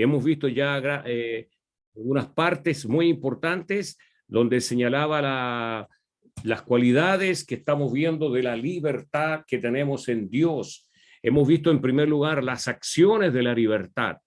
hemos visto ya unas partes muy importantes donde señalaba las cualidades que estamos viendo de la libertad que tenemos en Dios. Hemos visto en primer lugar las acciones de la libertad,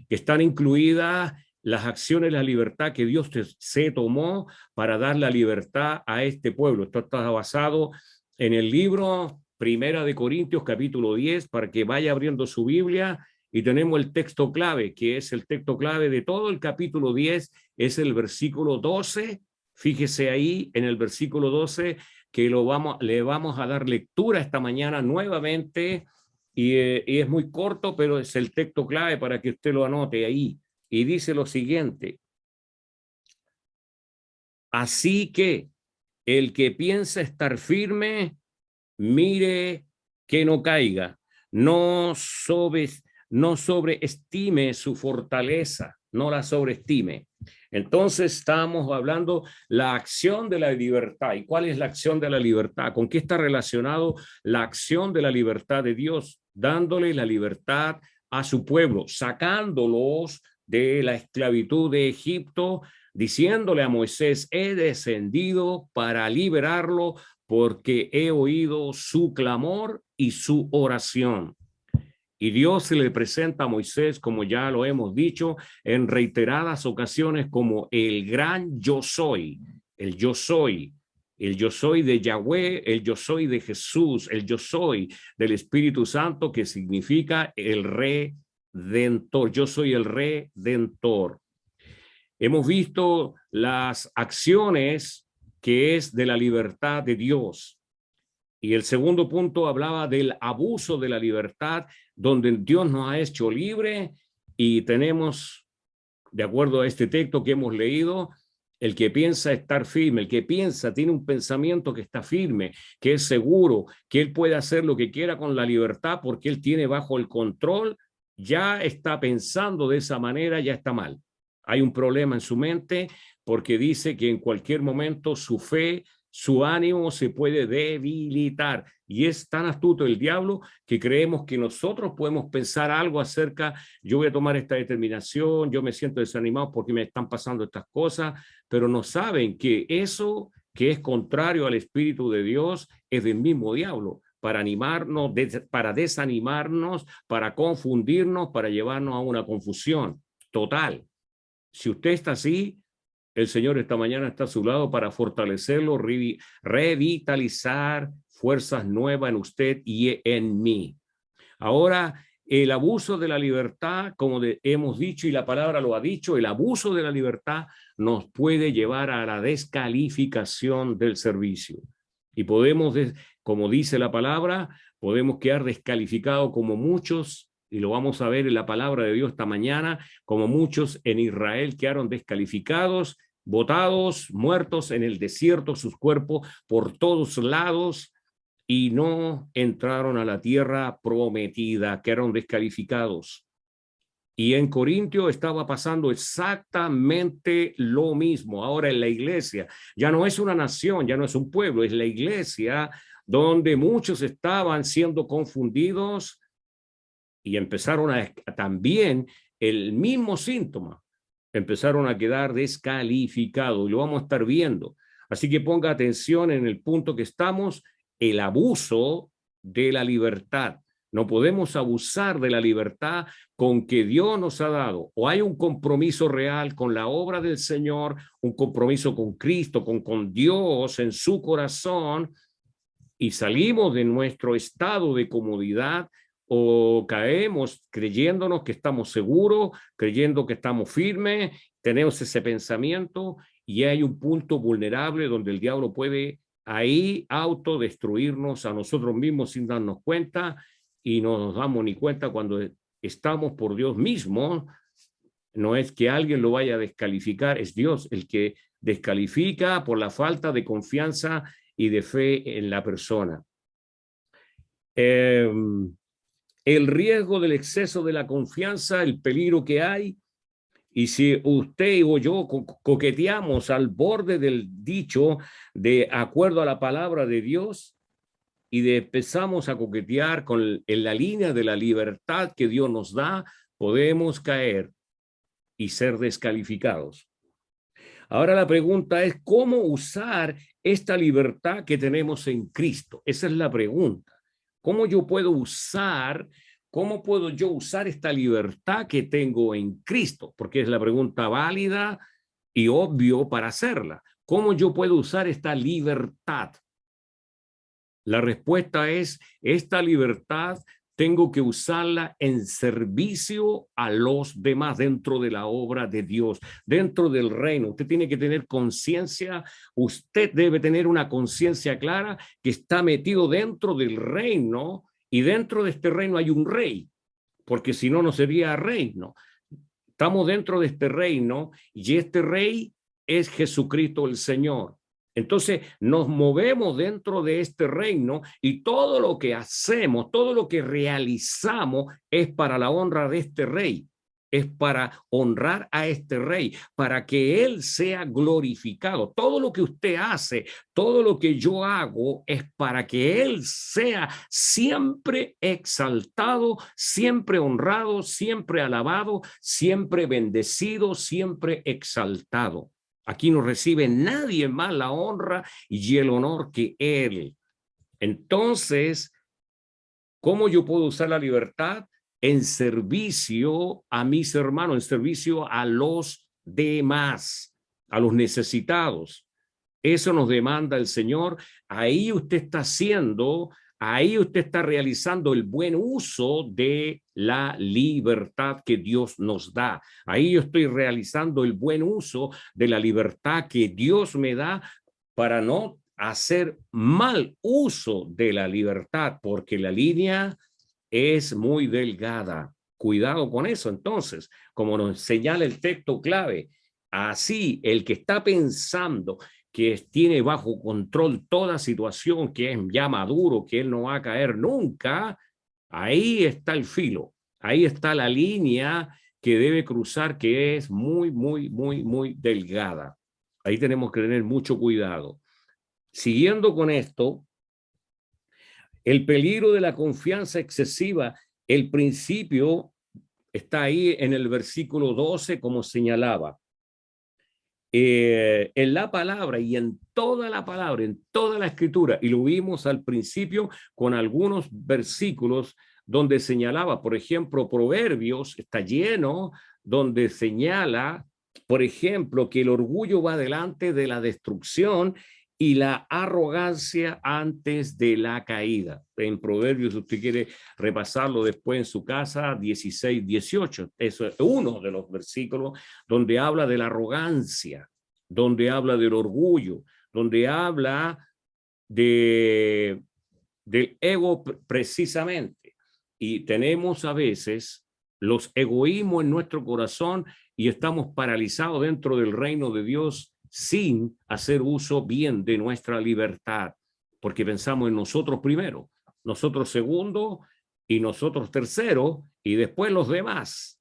que están incluidas las acciones de la libertad que Dios se tomó para dar la libertad a este pueblo. Esto está basado en el libro Primera de Corintios, capítulo 10, para que vaya abriendo su Biblia, y tenemos el texto clave, que es el texto clave de todo el capítulo 10, es el versículo 12. Fíjese ahí en el versículo 12 que le vamos a dar lectura esta mañana nuevamente, y es muy corto, pero es el texto clave para que usted lo anote ahí. Y dice lo siguiente: así que el que piensa estar firme, mire que no caiga, no sobreestime su fortaleza, no la sobreestime. Entonces estamos hablando la acción de la libertad. ¿Y cuál es la acción de la libertad? ¿Con qué está relacionado la acción de la libertad de Dios? Dándole la libertad a su pueblo, sacándolos de la esclavitud de Egipto, diciéndole a Moisés: he descendido para liberarlo porque he oído su clamor y su oración. Y Dios se le presenta a Moisés, como ya lo hemos dicho en reiteradas ocasiones, como el gran yo soy, el yo soy, el yo soy de Yahweh, el yo soy de Jesús, el yo soy del Espíritu Santo, que significa el Redentor. Yo soy el Redentor. Hemos visto las acciones que es de la libertad de Dios. Y el segundo punto hablaba del abuso de la libertad, donde Dios nos ha hecho libre, y tenemos, de acuerdo a este texto que hemos leído, el que piensa estar firme, el que piensa, tiene un pensamiento que está firme, que es seguro, que él puede hacer lo que quiera con la libertad porque él tiene bajo el control, ya está pensando de esa manera, ya está mal. Hay un problema en su mente porque dice que en cualquier momento su fe, su ánimo se puede debilitar, y es tan astuto el diablo que creemos que nosotros podemos pensar algo acerca: yo voy a tomar esta determinación, yo me siento desanimado porque me están pasando estas cosas, pero no saben que eso que es contrario al Espíritu de Dios es del mismo diablo, para animarnos, para desanimarnos, para confundirnos, para llevarnos a una confusión total. Si usted está así, el Señor esta mañana está a su lado para fortalecerlo, revitalizar fuerzas nuevas en usted y en mí. Ahora, el abuso de la libertad, como hemos dicho y la palabra lo ha dicho, el abuso de la libertad nos puede llevar a la descalificación del servicio. Y podemos, como dice la palabra, podemos quedar descalificados como muchos, y lo vamos a ver en la palabra de Dios esta mañana, como muchos en Israel quedaron descalificados, botados, muertos en el desierto, sus cuerpos por todos lados, y no entraron a la tierra prometida, quedaron descalificados. Y en Corintio estaba pasando exactamente lo mismo. Ahora en la iglesia, ya no es una nación, ya no es un pueblo, es la iglesia donde muchos estaban siendo confundidos y empezaron a también el mismo síntoma, empezaron a quedar descalificados, y lo vamos a estar viendo. Así que ponga atención en el punto que estamos: el abuso de la libertad. No podemos abusar de la libertad con que Dios nos ha dado. O hay un compromiso real con la obra del Señor, un compromiso con Cristo, con Dios en su corazón, y salimos de nuestro estado de comodidad, o caemos creyéndonos que estamos seguros, creyendo que estamos firmes, tenemos ese pensamiento, y hay un punto vulnerable donde el diablo puede ahí autodestruirnos a nosotros mismos sin darnos cuenta, y no nos damos ni cuenta cuando estamos por Dios mismo. No es que alguien lo vaya a descalificar, es Dios el que descalifica por la falta de confianza y de fe en la persona. El riesgo del exceso de la confianza, el peligro que hay, y si usted o yo coqueteamos al borde del dicho de acuerdo a la palabra de Dios, y empezamos a coquetear en la línea de la libertad que Dios nos da, podemos caer y ser descalificados. Ahora la pregunta es, ¿cómo usar esta libertad que tenemos en Cristo? Esa es la pregunta. ¿Cómo yo puedo usar, cómo puedo yo usar esta libertad que tengo en Cristo? Porque es la pregunta válida y obvio para hacerla. ¿Cómo yo puedo usar esta libertad? La respuesta es, esta libertad tengo que usarla en servicio a los demás dentro de la obra de Dios, dentro del reino. Usted tiene que tener conciencia, usted debe tener una conciencia clara que está metido dentro del reino y dentro de este reino hay un rey, porque si no, no sería reino. Estamos dentro de este reino y este rey es Jesucristo el Señor. Entonces nos movemos dentro de este reino y todo lo que hacemos, todo lo que realizamos es para la honra de este rey, es para honrar a este rey, para que él sea glorificado. Todo lo que usted hace, todo lo que yo hago es para que él sea siempre exaltado, siempre honrado, siempre alabado, siempre bendecido, siempre exaltado. Aquí no recibe nadie más la honra y el honor que él. Entonces, ¿cómo yo puedo usar la libertad? En servicio a mis hermanos, en servicio a los demás, a los necesitados. Eso nos demanda el Señor. Ahí usted está haciendo, ahí usted está realizando el buen uso de la libertad que Dios nos da. Ahí yo estoy realizando el buen uso de la libertad que Dios me da para no hacer mal uso de la libertad, porque la línea es muy delgada. Cuidado con eso. Entonces, como nos señala el texto clave, así el que está pensando que tiene bajo control toda situación, que es ya maduro, que él no va a caer nunca, ahí está el filo, ahí está la línea que debe cruzar, que es muy, muy, muy, muy delgada. Ahí tenemos que tener mucho cuidado. Siguiendo con esto, el peligro de la confianza excesiva, el principio está ahí en el versículo 12, como señalaba. En la palabra y en toda la palabra, en toda la escritura, y lo vimos al principio con algunos versículos donde señalaba, por ejemplo, Proverbios está lleno donde señala, por ejemplo, que el orgullo va delante de la destrucción y la arrogancia antes de la caída. En Proverbios, si usted quiere repasarlo después en su casa, 16, 18. Eso es uno de los versículos donde habla de la arrogancia, donde habla del orgullo, donde habla del ego precisamente. Y tenemos a veces los egoísmos en nuestro corazón y estamos paralizados dentro del reino de Dios sin hacer uso bien de nuestra libertad, porque pensamos en nosotros primero, nosotros segundo y nosotros tercero y después los demás.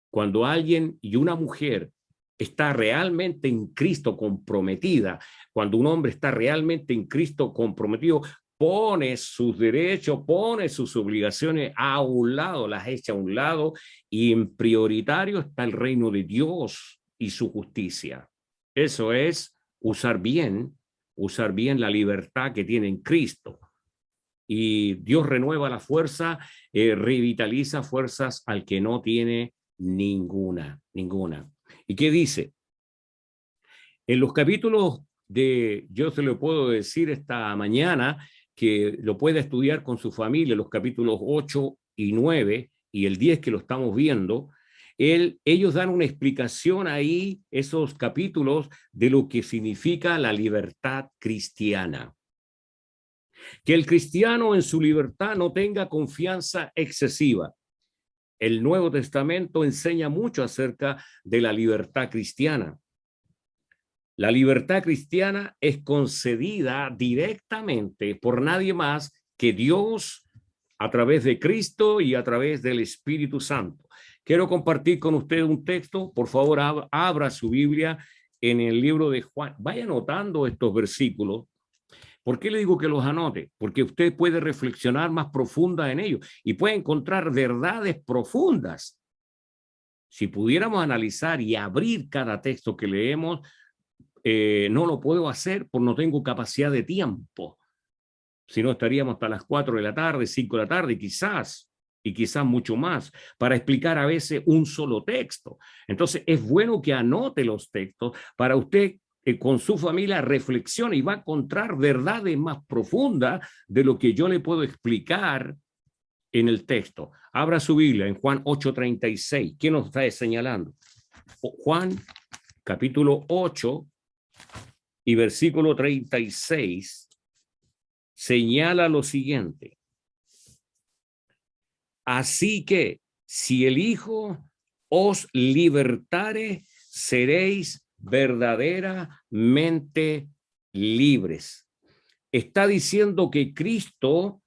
Cuando alguien y una mujer está realmente en Cristo comprometida, cuando un hombre está realmente en Cristo comprometido, pone sus derechos, pone sus obligaciones a un lado, las echa a un lado y en prioritario está el reino de Dios y su justicia. Eso es usar bien la libertad que tiene en Cristo. Y Dios renueva la fuerza, revitaliza fuerzas al que no tiene ninguna. ¿Y qué dice? En los capítulos yo se lo puedo decir esta mañana, que lo pueda estudiar con su familia, los capítulos 8 y 9 y el 10 que lo estamos viendo, ellos dan una explicación ahí, esos capítulos, de lo que significa la libertad cristiana. Que el cristiano en su libertad no tenga confianza excesiva. El Nuevo Testamento enseña mucho acerca de la libertad cristiana. La libertad cristiana es concedida directamente por nadie más que Dios a través de Cristo y a través del Espíritu Santo. Quiero compartir con usted un texto. Por favor, abra su Biblia en el libro de Juan. Vaya anotando estos versículos. ¿Por qué le digo que los anote? Porque usted puede reflexionar más profunda en ellos y puede encontrar verdades profundas Si pudiéramos analizar y abrir cada texto que leemos, no lo puedo hacer porque no tengo capacidad de tiempo. Si no, estaríamos hasta las 4 de la tarde, 5 de la tarde, y quizás mucho más, para explicar a veces un solo texto. Entonces, es bueno que anote los textos para usted con su familia reflexione y va a encontrar verdades más profundas de lo que yo le puedo explicar en el texto. Abra su Biblia en Juan 8:36. ¿Quién nos está señalando? Juan capítulo 8 y versículo 36 señala lo siguiente: así que si el Hijo os libertare, seréis verdaderamente libres. Está diciendo que Cristo,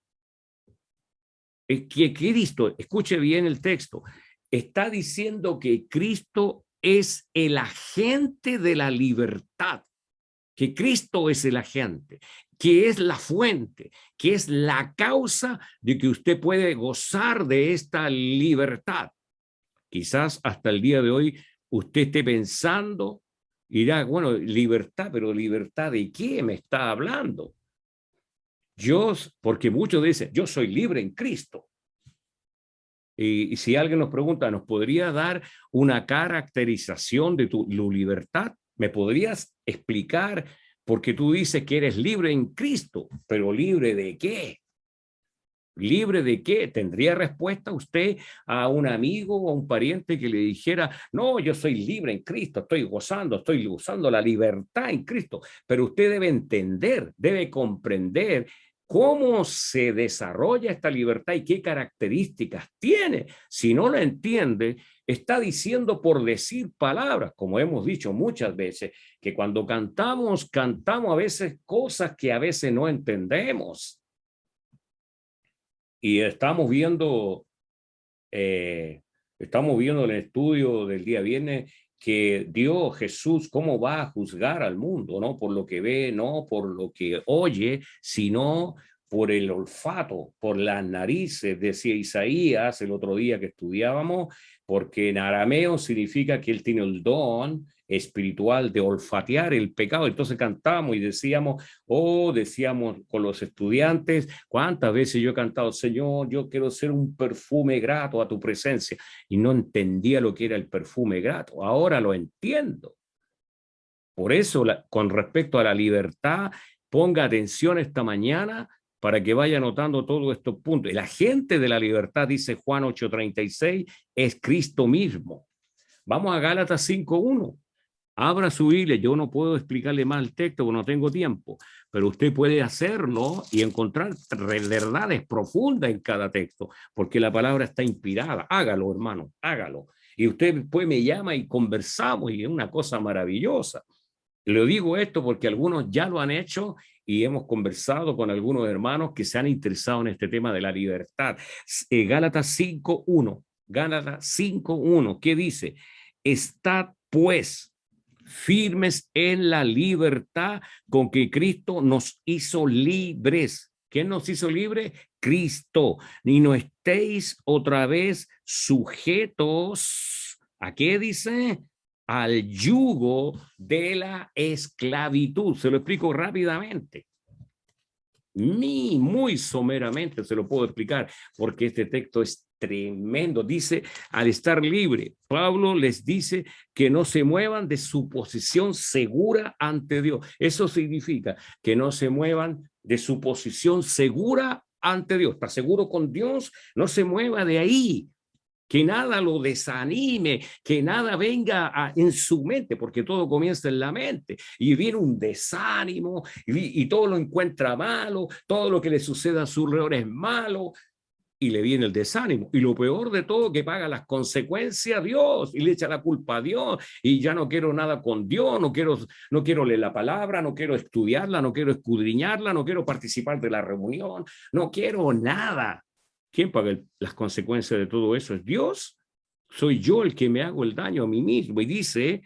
escuche bien el texto, está diciendo que Cristo es el agente de la libertad, que Cristo es el agente, que es la fuente, que es la causa de que usted puede gozar de esta libertad. Quizás hasta el día de hoy usted esté pensando y dirá, bueno, libertad, pero ¿libertad de qué me está hablando? Porque muchos dicen, yo soy libre en Cristo. Y si alguien nos pregunta, ¿nos podría dar una caracterización de tu libertad? ¿Me podrías explicar? Porque tú dices que eres libre en Cristo, pero ¿libre de qué? ¿Libre de qué? ¿Tendría respuesta usted a un amigo o a un pariente que le dijera, no, yo soy libre en Cristo, estoy usando la libertad en Cristo? Pero usted debe entender, debe comprender cómo se desarrolla esta libertad y qué características tiene. Si no lo entiende, está diciendo por decir palabras, como hemos dicho muchas veces, que cuando cantamos a veces cosas que a veces no entendemos. Y estamos viendo el estudio del día viernes que Dios, Jesús, cómo va a juzgar al mundo, no por lo que ve, no por lo que oye, sino por el olfato, por las narices, decía Isaías el otro día que estudiábamos, porque en arameo significa que él tiene el don espiritual de olfatear el pecado. Entonces cantamos y decíamos con los estudiantes, cuántas veces yo he cantado, Señor, yo quiero ser un perfume grato a tu presencia, y no entendía lo que era el perfume grato. Ahora lo entiendo. Por eso, con respecto a la libertad, ponga atención esta mañana para que vaya anotando todos estos puntos. El agente de la libertad, dice Juan 8:36, es Cristo mismo. Vamos a Gálatas 5:1. Abra su Biblia. Yo no puedo explicarle más el texto porque no tengo tiempo, pero usted puede hacerlo y encontrar verdades profundas en cada texto, porque la palabra está inspirada. Hágalo, hermano, hágalo. Y usted después me llama y conversamos y es una cosa maravillosa. Le digo esto porque algunos ya lo han hecho y hemos conversado con algunos hermanos que se han interesado en este tema de la libertad. Gálatas 5:1. Gálatas 5:1. ¿Qué dice? Estad pues firmes en la libertad con que Cristo nos hizo libres. ¿Quién nos hizo libres? Cristo. Y no estéis otra vez sujetos, ¿a qué dice? Al yugo de la esclavitud. Se lo explico rápidamente. Muy someramente se lo puedo explicar, porque este texto es tremendo. Dice, al estar libre, Pablo les dice que no se muevan de su posición segura ante Dios. Eso significa que no se muevan de su posición segura ante Dios. ¿Está seguro con Dios? No se mueva de ahí. Que nada lo desanime, que nada venga en su mente, porque todo comienza en la mente y viene un desánimo y todo lo encuentra malo, todo lo que le suceda a su alrededor es malo y le viene el desánimo. Y lo peor de todo, que paga las consecuencias a Dios y le echa la culpa a Dios y ya no quiero nada con Dios, no quiero leer la palabra, no quiero estudiarla, no quiero escudriñarla, no quiero participar de la reunión, no quiero nada. ¿Quién paga las consecuencias de todo eso? ¿Es Dios? Soy yo el que me hago el daño a mí mismo. Y dice,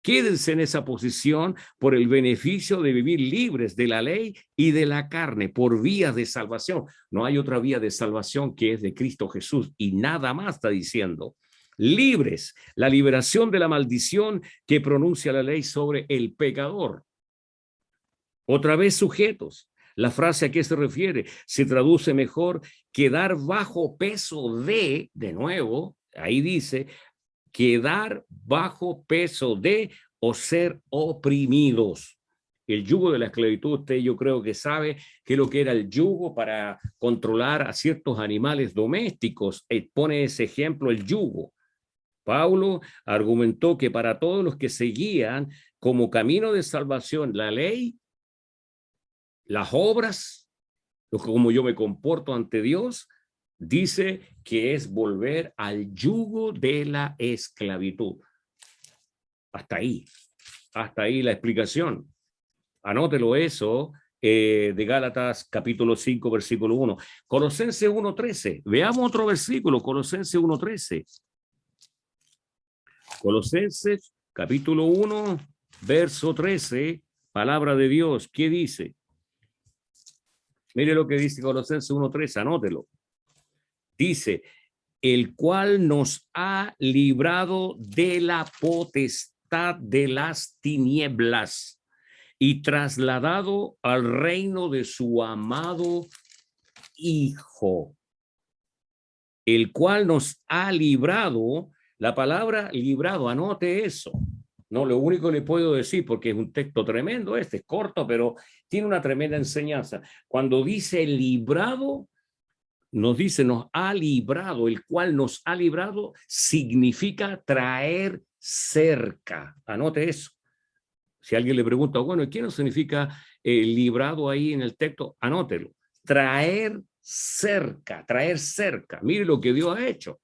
quédense en esa posición por el beneficio de vivir libres de la ley y de la carne, por vías de salvación. No hay otra vía de salvación que es de Cristo Jesús y nada más está diciendo. libres, la liberación de la maldición que pronuncia la ley sobre el pecador. Otra vez sujetos. La frase a qué se refiere se traduce mejor quedar bajo peso de nuevo, ahí dice, quedar bajo peso de o ser oprimidos. El yugo de la esclavitud, usted yo creo que sabe que lo que era el yugo para controlar a ciertos animales domésticos. Pone ese ejemplo el yugo. Pablo argumentó que para todos los que seguían como camino de salvación la ley, las obras, como yo me comporto ante Dios, dice que es volver al yugo de la esclavitud. Hasta ahí la explicación. Anótelo eso de Gálatas capítulo 5, versículo 1. Colosenses 1:13. Veamos otro versículo, Colosenses 1:13. Colosenses capítulo 1, verso 13, palabra de Dios. ¿Qué dice? Mire lo que dice Colosenses 1:13, anótelo. Dice, el cual nos ha librado de la potestad de las tinieblas y trasladado al reino de su amado Hijo, el cual nos ha librado. La palabra librado, anote eso. No, lo único que le puedo decir, porque es un texto tremendo, es corto, pero tiene una tremenda enseñanza. Cuando dice librado, nos dice, nos ha librado, el cual nos ha librado, significa traer cerca. Anote eso. Si alguien le pregunta, bueno, ¿y qué no significa librado ahí en el texto? Anótelo. Traer cerca, traer cerca. Mire lo que Dios ha hecho.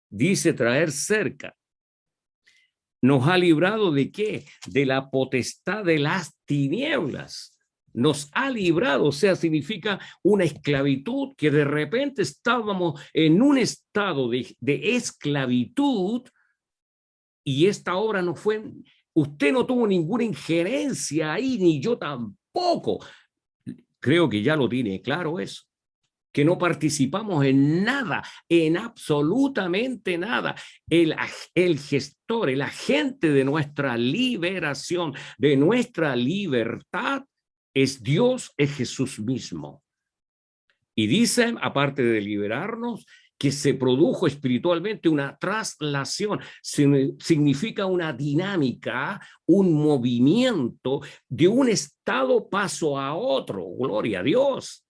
Dice traer cerca. ¿Nos ha librado de qué? De la potestad de las tinieblas. Nos ha librado, o sea, significa una esclavitud que de repente estábamos en un estado de esclavitud y esta obra no fue, usted no tuvo ninguna injerencia ahí, ni yo tampoco. Creo que ya lo tiene claro eso. Que no participamos en nada, en absolutamente nada. El gestor, el agente de nuestra liberación, de nuestra libertad, es Dios, es Jesús mismo. Y dicen, aparte de liberarnos, que se produjo espiritualmente una traslación, significa una dinámica, un movimiento de un estado paso a otro. Gloria a Dios.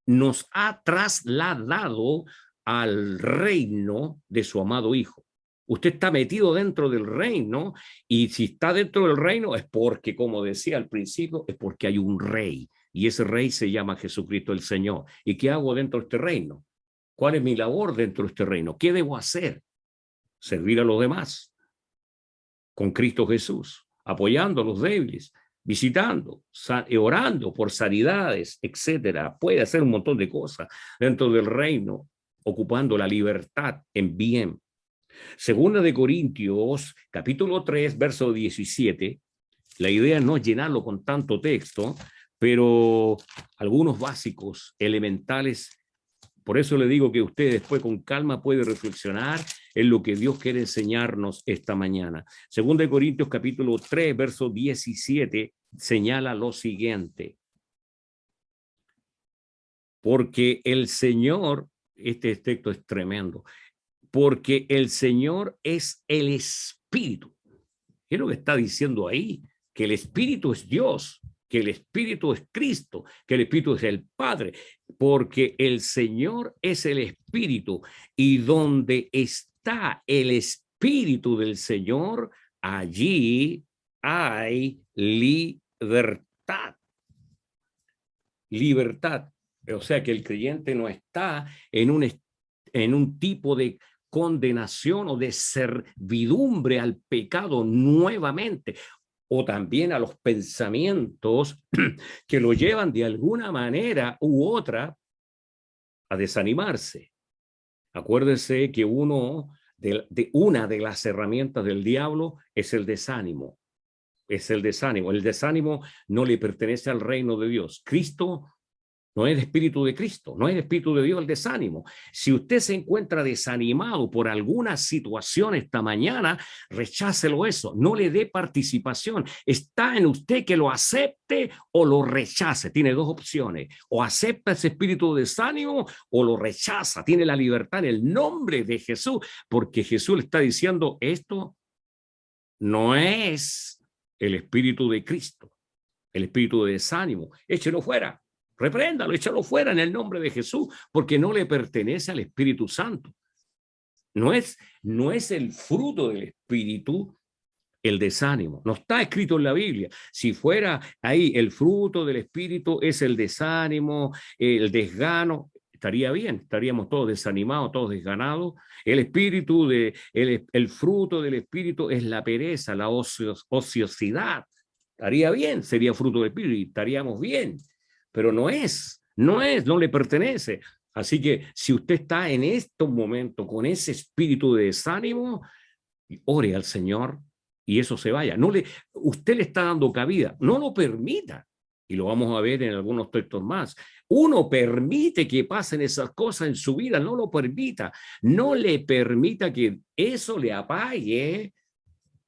Nos ha trasladado al reino de su amado Hijo. Usted está metido dentro del reino y si está dentro del reino es porque, como decía al principio, es porque hay un rey y ese rey se llama Jesucristo el Señor. ¿Y qué hago dentro de este reino? ¿Cuál es mi labor dentro de este reino? ¿Qué debo hacer? Servir a los demás con Cristo Jesús, apoyando a los débiles, visitando, orando por sanidades, etcétera. Puede hacer un montón de cosas dentro del reino, ocupando la libertad en bien. Segunda de Corintios, capítulo 3, verso 17. La idea no es llenarlo con tanto texto, pero algunos básicos, elementales. Por eso le digo que usted después con calma puede reflexionar en lo que Dios quiere enseñarnos esta mañana. Segunda de Corintios capítulo 3, verso 17, señala lo siguiente. Porque el Señor, este texto es tremendo, porque el Señor es el Espíritu. ¿Qué es lo que está diciendo ahí? Que el Espíritu es Dios, que el Espíritu es Cristo, que el Espíritu es el Padre, porque el Señor es el Espíritu y donde está el Espíritu del Señor, allí hay libertad. Libertad. O sea que el creyente no está en un tipo de condenación o de servidumbre al pecado nuevamente, o también a los pensamientos que lo llevan de alguna manera u otra a desanimarse. Acuérdense que una de las herramientas del diablo es el desánimo. Es el desánimo. El desánimo no le pertenece al reino de Dios. Cristo No es el Espíritu de Cristo, no es el Espíritu de Dios el desánimo. Si usted se encuentra desanimado por alguna situación esta mañana, rechácelo eso, no le dé participación. Está en usted que lo acepte o lo rechace. Tiene dos opciones, o acepta ese espíritu de desánimo o lo rechaza. Tiene la libertad en el nombre de Jesús, porque Jesús le está diciendo, esto no es el Espíritu de Cristo, el espíritu de desánimo. Échelo fuera. Repréndalo, échalo fuera en el nombre de Jesús, porque no le pertenece al Espíritu Santo. No es el fruto del Espíritu el desánimo. No está escrito en la Biblia. Si fuera ahí el fruto del Espíritu es el desánimo, el desgano, estaría bien, estaríamos todos desanimados, todos desganados. El fruto del Espíritu es la pereza, la ociosidad. Estaría bien, sería fruto del Espíritu y estaríamos bien. Pero no le pertenece. Así que si usted está en estos momentos con ese espíritu de desánimo, ore al Señor y eso se vaya. Usted le está dando cabida, no lo permita. Y lo vamos a ver en algunos textos más. Uno permite que pasen esas cosas en su vida, no lo permita. No le permita que eso le apague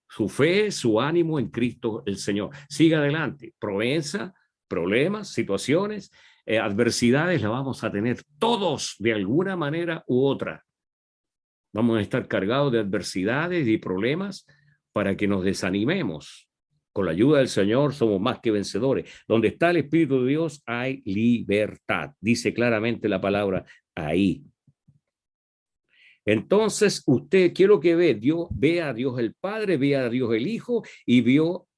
su fe, su ánimo en Cristo el Señor. Siga adelante. Provenza, problemas, situaciones, adversidades las vamos a tener todos de alguna manera u otra. Vamos a estar cargados de adversidades y problemas para que nos desanimemos. Con la ayuda del Señor somos más que vencedores. Donde está el Espíritu de Dios hay libertad. Dice claramente la palabra ahí. Entonces, usted, quiero que vea a Dios el Padre, vea a Dios el Hijo y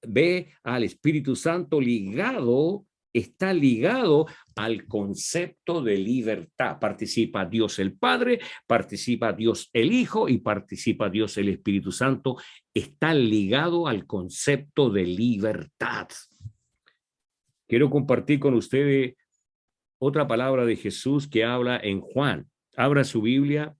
ve al Espíritu Santo está ligado al concepto de libertad. Participa Dios el Padre, participa Dios el Hijo y participa Dios el Espíritu Santo. Está ligado al concepto de libertad. Quiero compartir con ustedes otra palabra de Jesús que habla en Juan. Abra su Biblia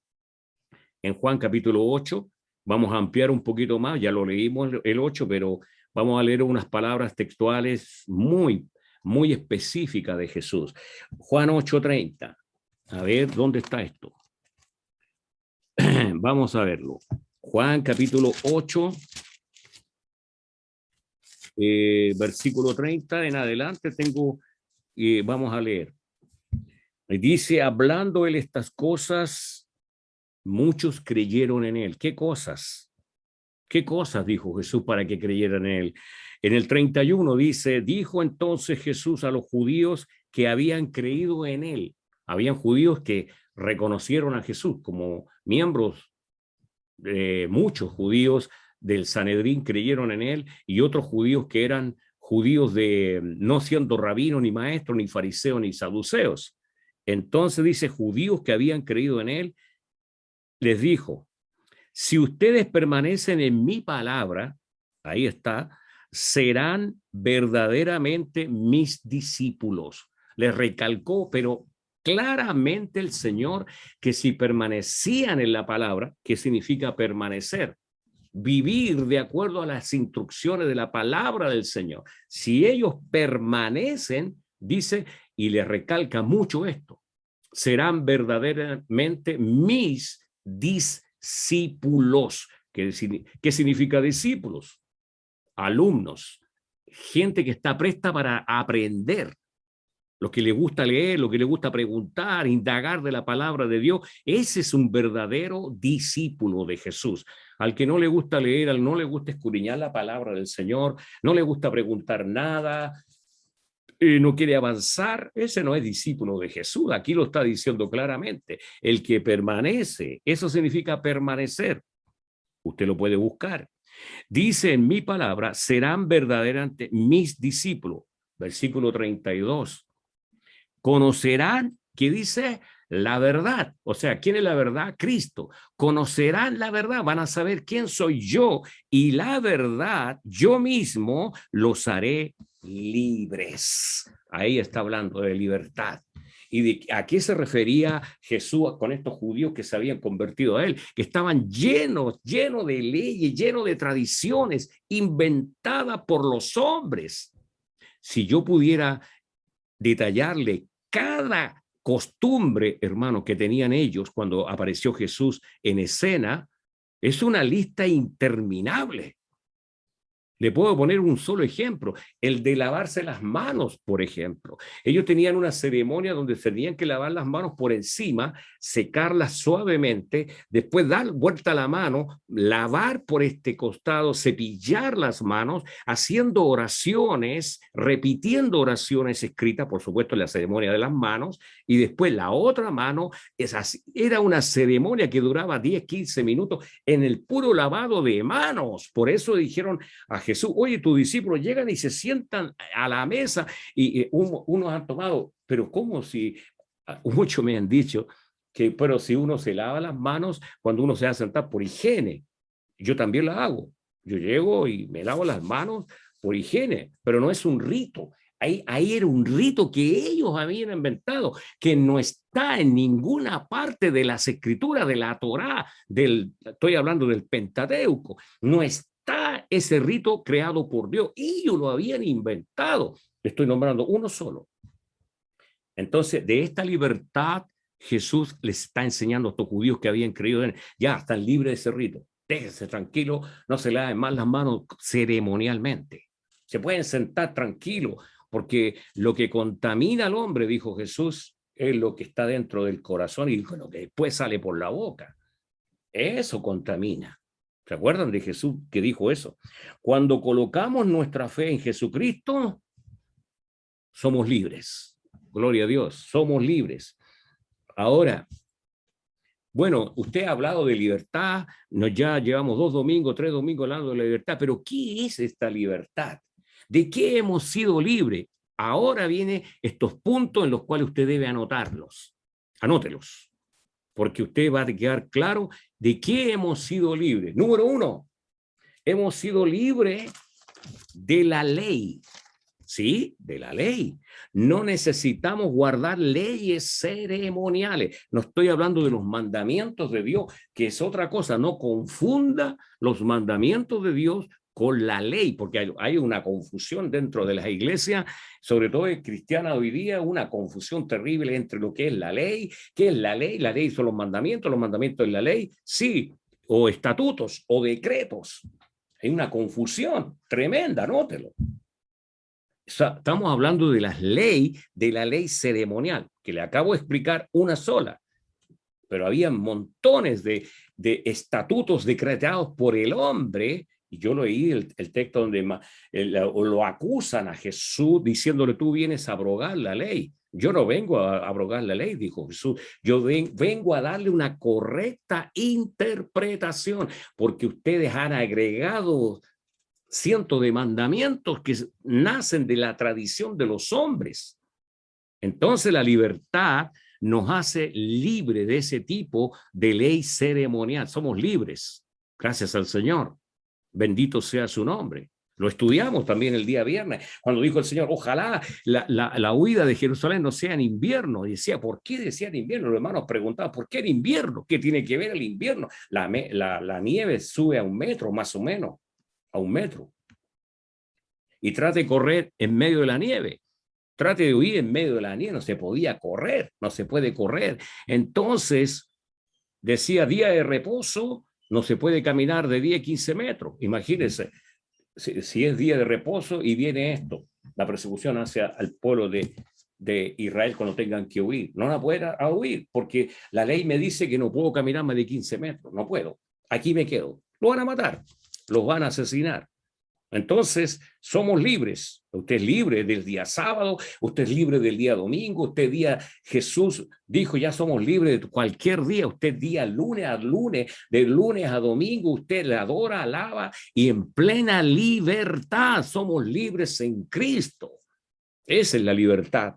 en Juan capítulo 8, vamos a ampliar un poquito más, ya lo leímos el 8, pero vamos a leer unas palabras textuales muy específicas de Jesús. Juan 8:30. A ver, ¿dónde está esto? Vamos a verlo. Juan capítulo 8, versículo 30 en adelante vamos a leer. Dice, hablando él estas cosas, muchos creyeron en él. ¿Qué cosas? ¿Qué cosas dijo Jesús para que creyeran en él? En el 31 dice, dijo entonces Jesús a los judíos que habían creído en él. Habían judíos que reconocieron a Jesús como miembros. Muchos judíos del Sanedrín creyeron en él y otros judíos que eran judíos no siendo rabinos, ni maestros, ni fariseos, ni saduceos. Entonces dice, judíos que habían creído en él, les dijo, si ustedes permanecen en mi palabra, ahí está, serán verdaderamente mis discípulos. Les recalcó, pero claramente el Señor, que si permanecían en la palabra, ¿qué significa permanecer? Vivir de acuerdo a las instrucciones de la palabra del Señor. Si ellos permanecen, dice, y les recalca mucho esto, serán verdaderamente mis discípulos. ¿Qué significa discípulos? Alumnos, gente que está presta para aprender, los que le gusta leer, los que le gusta preguntar, indagar de la palabra de Dios. Ese es un verdadero discípulo de Jesús. Al que no le gusta leer, al no le gusta escudriñar la palabra del Señor, no le gusta preguntar nada, no quiere avanzar, ese no es discípulo de Jesús. Aquí lo está diciendo claramente. El que permanece, eso significa permanecer. Usted lo puede buscar. Dice, en mi palabra serán verdaderamente mis discípulos. Versículo 32. Conocerán, ¿qué dice? La verdad. O sea, ¿quién es la verdad? Cristo. Conocerán la verdad, van a saber quién soy yo y la verdad, yo mismo los haré libres. Ahí está hablando de libertad. ¿Y a qué se refería Jesús con estos judíos que se habían convertido a él? Que estaban llenos de leyes, llenos de tradiciones inventadas por los hombres. Si yo pudiera detallarle cada costumbre, hermano, que tenían ellos cuando apareció Jesús en escena, es una lista interminable. Le puedo poner un solo ejemplo, el de lavarse las manos, por ejemplo. Ellos tenían una ceremonia donde tenían que lavar las manos por encima, secarlas suavemente, después dar vuelta a la mano, lavar por este costado, cepillar las manos, haciendo oraciones, repitiendo oraciones escritas, por supuesto, en la ceremonia de las manos, y después la otra mano. Era una ceremonia que duraba 10, 15 minutos en el puro lavado de manos. Por eso dijeron a Jesús, oye, tus discípulos llegan y se sientan a la mesa y unos han tomado, pero ¿cómo si? Muchos me han dicho que, pero si uno se lava las manos cuando uno se va a sentar por higiene, yo también la hago. Yo llego y me lavo las manos por higiene, pero no es un rito. Ahí era un rito que ellos habían inventado, que no está en ninguna parte de las escrituras de la Torá, estoy hablando del Pentateuco, no está ese rito creado por Dios. Ellos lo habían inventado. Estoy nombrando uno solo. Entonces, de esta libertad, Jesús les está enseñando a estos judíos que habían creído en él, ya están libres de ese rito. Déjense tranquilo, no se laven más las manos ceremonialmente. Se pueden sentar tranquilos, porque lo que contamina al hombre, dijo Jesús, es lo que está dentro del corazón y lo que después sale por la boca. Eso contamina. ¿Se acuerdan de Jesús que dijo eso? Cuando colocamos nuestra fe en Jesucristo, somos libres. Gloria a Dios, somos libres. Ahora, bueno, usted ha hablado de libertad, ya llevamos 2 domingos, 3 domingos hablando de la libertad, pero ¿qué es esta libertad? ¿De qué hemos sido libres? Ahora vienen estos puntos en los cuales usted debe anotarlos. Anótelos, porque usted va a quedar claro de qué hemos sido libres. Número 1, hemos sido libres de la ley. ¿Sí? De la ley. No necesitamos guardar leyes ceremoniales. No estoy hablando de los mandamientos de Dios, que es otra cosa. No confunda los mandamientos de Dios con la ley, porque hay una confusión dentro de las iglesias, sobre todo cristiana hoy día, una confusión terrible entre lo que es la ley. ¿Qué es la ley? La ley son los mandamientos es la ley, sí, o estatutos o decretos. Hay una confusión tremenda, anótelo. Estamos hablando de la ley ceremonial, que le acabo de explicar una sola, pero había montones de estatutos decretados por el hombre, y yo leí el texto donde lo acusan a Jesús diciéndole, tú vienes a abrogar la ley. Yo no vengo a abrogar la ley, dijo Jesús, yo vengo a darle una correcta interpretación, porque ustedes han agregado cientos de mandamientos que nacen de la tradición de los hombres. Entonces la libertad nos hace libre de ese tipo de ley ceremonial. Somos libres, gracias al Señor. Bendito sea su nombre. Lo estudiamos también el día viernes, cuando dijo el Señor, ojalá la huida de Jerusalén no sea en invierno. Y decía, ¿por qué decía en invierno? Los hermanos preguntaban, ¿por qué en invierno? ¿Qué tiene que ver el invierno? La nieve sube a 1 metro, más o menos, a 1 metro. Y trate de correr en medio de la nieve. Trate de huir en medio de la nieve. No se podía correr, no se puede correr. Entonces, decía, día de reposo, no se puede caminar de 10, 15 metros. Imagínense, si es día de reposo y viene esto, la persecución hacia el pueblo de Israel cuando tengan que huir. No la pueden huir porque la ley me dice que no puedo caminar más de 15 metros. No puedo. Aquí me quedo. Lo van a matar. Los van a asesinar. Entonces, somos libres. Usted es libre del día sábado, usted es libre del día domingo, Jesús dijo, ya somos libres de cualquier día, usted día lunes a lunes, de lunes a domingo, usted le adora, alaba y en plena libertad somos libres en Cristo. Esa es la libertad.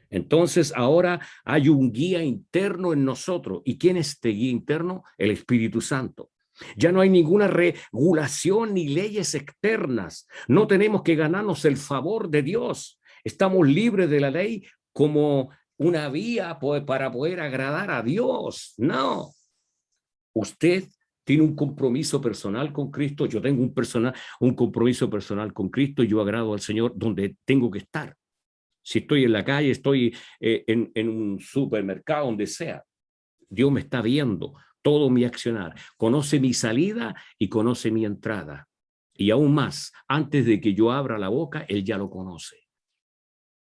Entonces, ahora hay un guía interno en nosotros. ¿Y quién es este guía interno? El Espíritu Santo. Ya no hay ninguna regulación ni leyes externas. No tenemos que ganarnos el favor de Dios. Estamos libres de la ley como una vía para poder agradar a Dios. No. Usted tiene un compromiso personal con Cristo. Yo tengo un compromiso personal con Cristo. Yo agrado al Señor donde tengo que estar. Si estoy en la calle, estoy en un supermercado, donde sea. Dios me está viendo todo mi accionar. Conoce mi salida y conoce mi entrada. Y aún más, antes de que yo abra la boca, Él ya lo conoce.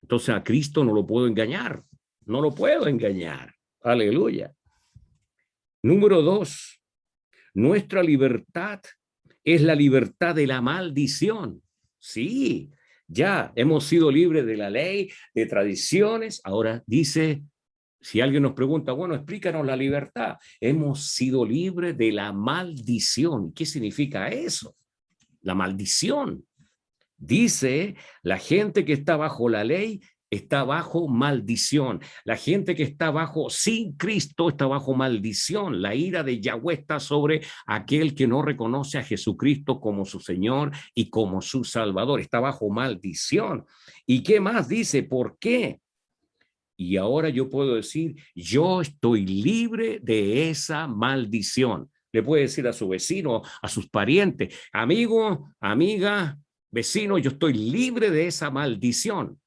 Entonces a Cristo no lo puedo engañar. No lo puedo engañar. Aleluya. Número 2. Nuestra libertad es la libertad de la maldición. Sí, ya hemos sido libres de la ley, de tradiciones. Ahora dice, si alguien nos pregunta, bueno, explícanos la libertad. Hemos sido libres de la maldición. ¿Qué significa eso? La maldición. Dice, la gente que está bajo la ley está bajo maldición. La gente que está bajo sin Cristo está bajo maldición. La ira de Yahweh está sobre aquel que no reconoce a Jesucristo como su Señor y como su Salvador. Está bajo maldición. ¿Y qué más dice? ¿Por qué? Y ahora yo puedo decir, yo estoy libre de esa maldición. Le puede decir a su vecino, a sus parientes, amigo, amiga, vecino, yo estoy libre de esa maldición.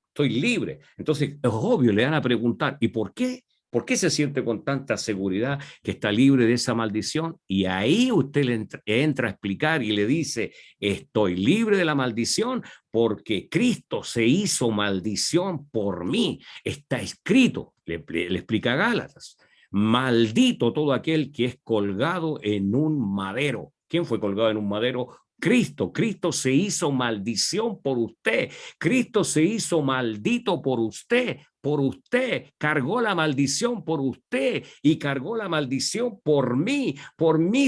Estoy libre. Entonces, es obvio, le van a preguntar, ¿y por qué? ¿Por qué se siente con tanta seguridad que está libre de esa maldición? Y ahí usted le entra a explicar y le dice, estoy libre de la maldición porque Cristo se hizo maldición por mí. Está escrito, le explica Gálatas. Maldito todo aquel que es colgado en un madero. ¿Quién fue colgado en un madero? Cristo. Cristo se hizo maldición por usted. Cristo se hizo maldito por usted. Por usted, cargó la maldición por usted y cargó la maldición por mí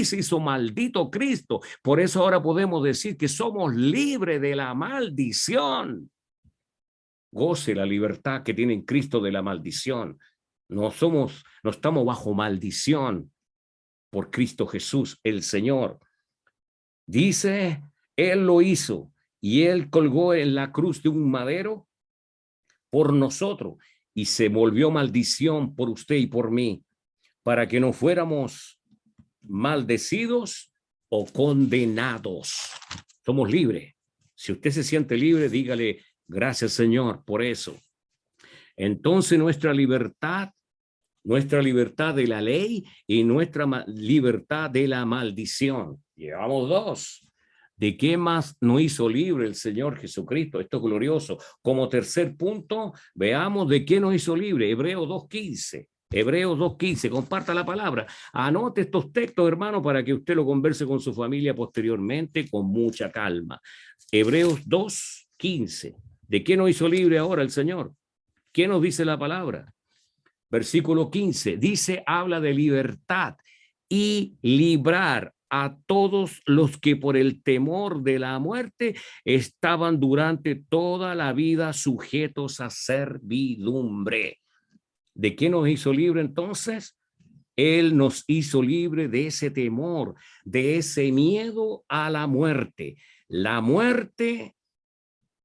se hizo maldito Cristo. Por eso ahora podemos decir que somos libres de la maldición. Goce la libertad que tiene en Cristo de la maldición. No estamos bajo maldición por Cristo Jesús, el Señor. Dice, Él lo hizo y Él colgó en la cruz de un madero por nosotros y se volvió maldición por usted y por mí, para que no fuéramos maldecidos o condenados. Somos libres. Si usted se siente libre, dígale, gracias Señor por eso. Entonces nuestra libertad de la ley y nuestra libertad de la maldición. Llevamos 2. ¿De qué más nos hizo libre el Señor Jesucristo? Esto es glorioso. Como tercer punto, veamos de qué nos hizo libre. Hebreos 2:15. Hebreos 2:15, comparta la palabra. Anote estos textos, hermano, para que usted lo converse con su familia posteriormente con mucha calma. Hebreos 2:15. ¿De qué nos hizo libre ahora el Señor? ¿Qué nos dice la palabra? Versículo 15, dice, habla de libertad y librar a todos los que por el temor de la muerte estaban durante toda la vida sujetos a servidumbre. ¿De qué nos hizo libre entonces? Él nos hizo libre de ese temor, de ese miedo a la muerte. La muerte,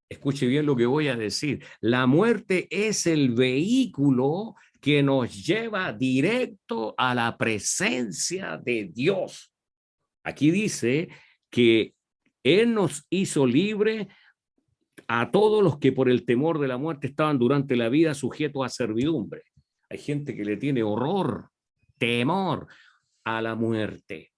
escuche bien lo que voy a decir, la muerte es el vehículo que nos lleva directo a la presencia de Dios. Aquí dice que Él nos hizo libre a todos los que por el temor de la muerte estaban durante la vida sujetos a servidumbre. Hay gente que le tiene horror, temor a la muerte.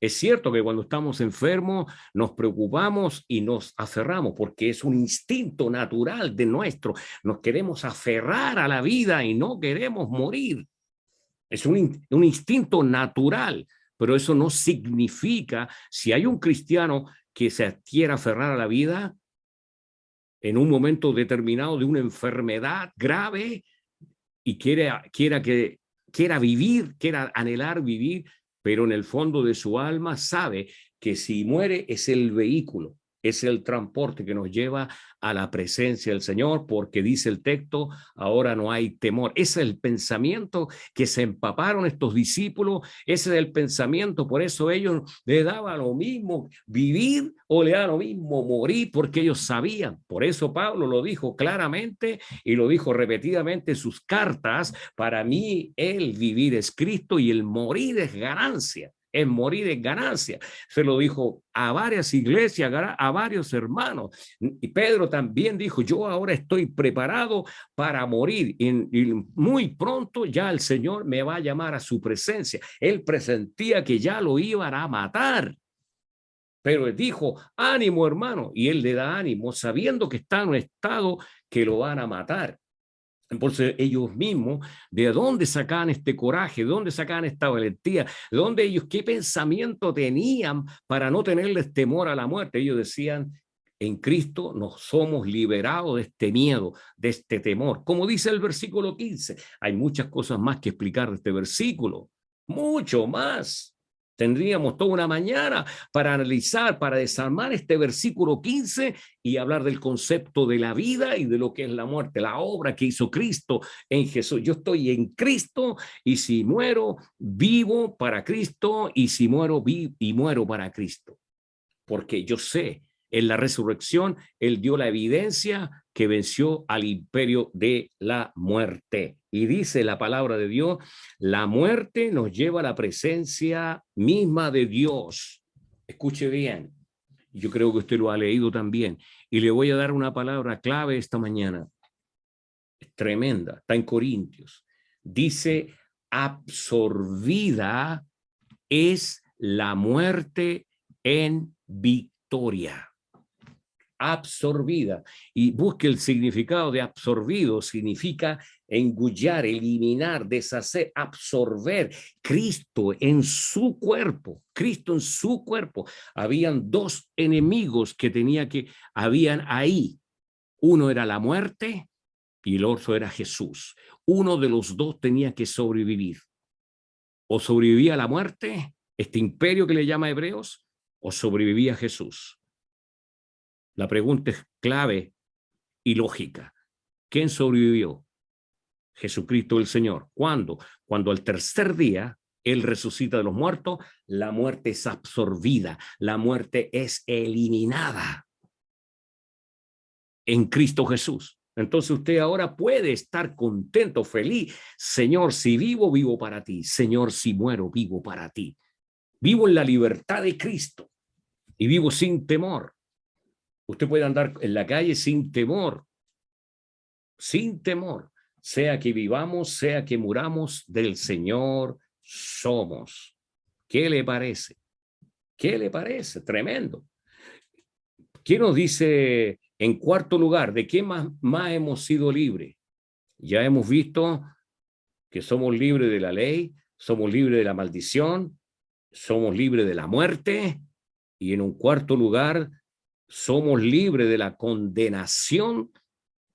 Es cierto que cuando estamos enfermos nos preocupamos y nos aferramos porque es un instinto natural de nuestro. Nos queremos aferrar a la vida y no queremos morir. Es un instinto natural, pero eso no significa, si hay un cristiano que se quiera aferrar a la vida en un momento determinado de una enfermedad grave y quiera vivir, quiera anhelar vivir, pero en el fondo de su alma sabe que si muere es el vehículo, es el transporte que nos lleva a la presencia del Señor, porque dice el texto, ahora no hay temor. Ese es el pensamiento que se empaparon estos discípulos, ese es el pensamiento, por eso ellos le daban lo mismo vivir o le daban lo mismo morir, porque ellos sabían. Por eso Pablo lo dijo claramente y lo dijo repetidamente en sus cartas, para mí el vivir es Cristo y el morir es ganancia. es morir es ganancia. Se lo dijo a varias iglesias, a varios hermanos. Y Pedro también dijo, yo ahora estoy preparado para morir y muy pronto ya el Señor me va a llamar a su presencia. Él presentía que ya lo iban a matar. Pero él dijo, ánimo hermano, y él le da ánimo sabiendo que está en un estado que lo van a matar. Entonces ellos mismos, ¿de dónde sacaban este coraje? ¿De dónde sacaban esta valentía? ¿De dónde ellos, qué pensamiento tenían para no tenerles temor a la muerte? Ellos decían, en Cristo nos somos liberados de este miedo, de este temor. Como dice el versículo 15, hay muchas cosas más que explicar de este versículo, mucho más. Tendríamos toda una mañana para analizar, para desarmar este versículo 15 y hablar del concepto de la vida y de lo que es la muerte, la obra que hizo Cristo en Jesús. Yo estoy en Cristo y si muero, vivo para Cristo y si muero, muero para Cristo. Porque yo sé, en la resurrección, Él dio la evidencia que venció al imperio de la muerte. Y dice la palabra de Dios, la muerte nos lleva a la presencia misma de Dios. Escuche bien, yo creo que usted lo ha leído también. Y le voy a dar una palabra clave esta mañana. Es tremenda, está en Corintios. Dice, absorbida es la muerte en victoria. Absorbida. Y busque el significado de absorbido. Significa engullar, eliminar, deshacer, absorber. Cristo en su cuerpo. Cristo en su cuerpo. Habían dos enemigos que habían ahí. Uno era la muerte y el otro era Jesús. Uno de los dos tenía que sobrevivir. O sobrevivía a la muerte, este imperio que le llama Hebreos, o sobrevivía Jesús. La pregunta es clave y lógica. ¿Quién sobrevivió? Jesucristo el Señor. ¿Cuándo? Cuando al tercer día Él resucita de los muertos, la muerte es absorbida, la muerte es eliminada en Cristo Jesús. Entonces usted ahora puede estar contento, feliz. Señor, si vivo, vivo para ti. Señor, si muero, vivo para ti. Vivo en la libertad de Cristo y vivo sin temor. Usted puede andar en la calle sin temor, sea que vivamos, sea que muramos, del Señor somos. ¿Qué le parece? ¿Qué le parece? Tremendo. ¿Qué nos dice en cuarto lugar? ¿De qué más hemos sido libres? Ya hemos visto que somos libres de la ley, somos libres de la maldición, somos libres de la muerte y en un cuarto lugar somos libres de la condenación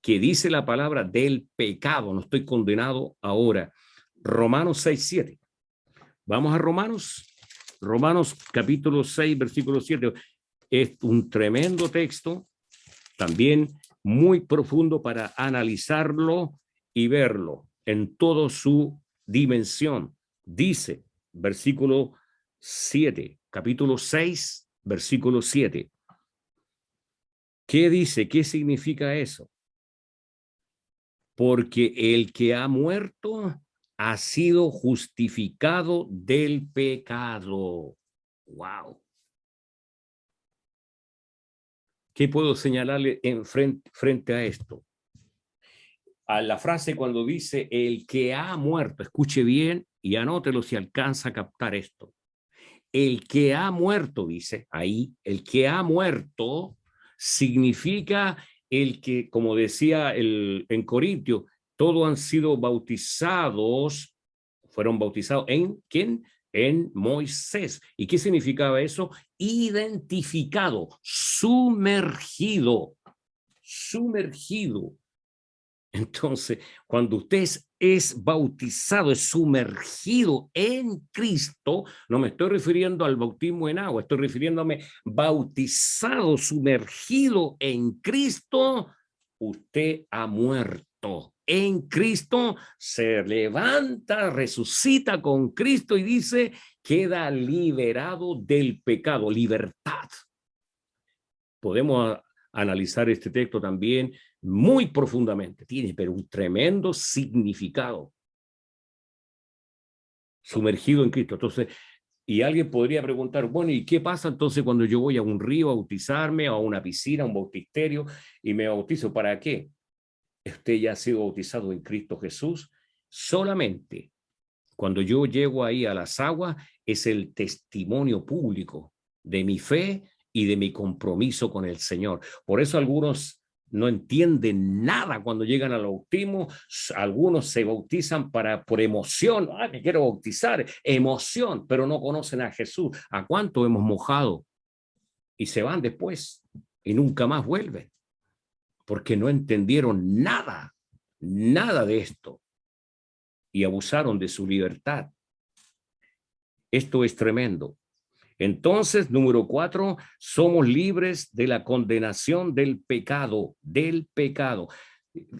que dice la palabra del pecado. No estoy condenado ahora. Romanos 6:7. Vamos a Romanos capítulo 6, versículo 7. Es un tremendo texto, también muy profundo para analizarlo y verlo en toda su dimensión. Dice, versículo 7, capítulo 6, versículo 7. ¿Qué dice? ¿Qué significa eso? Porque el que ha muerto ha sido justificado del pecado. ¡Wow! ¿Qué puedo señalarle frente a esto? A la frase cuando dice el que ha muerto, escuche bien y anótelo si alcanza a captar esto. El que ha muerto, dice ahí, el que ha muerto significa el que, como decía en Corintio, todos han sido bautizados, fueron bautizados ¿en quién? En Moisés. ¿Y qué significaba eso? Identificado, sumergido. Entonces, cuando usted es bautizado, es sumergido en Cristo, no me estoy refiriendo al bautismo en agua, estoy refiriéndome bautizado, sumergido en Cristo, usted ha muerto. En Cristo se levanta, resucita con Cristo y dice, queda liberado del pecado, libertad. Podemos analizar este texto también muy profundamente. Tiene pero un tremendo significado. Sumergido en Cristo. Entonces, Y alguien podría preguntar, bueno, ¿y qué pasa entonces cuando yo voy a un río a bautizarme, o a una piscina, a un bautisterio, y me bautizo? ¿Para qué? Usted ya ha sido bautizado en Cristo Jesús. Solamente cuando yo llego ahí a las aguas es el testimonio público de mi fe y de mi compromiso con el Señor. Por eso algunos no entienden nada cuando llegan al bautismo. Algunos se bautizan por emoción. Ah, me quiero bautizar, emoción, pero no conocen a Jesús. ¿A cuánto hemos mojado? Y se van después y nunca más vuelven, porque no entendieron nada, nada de esto, y abusaron de su libertad. Esto es tremendo. Entonces, número 4, somos libres de la condenación del pecado, del pecado.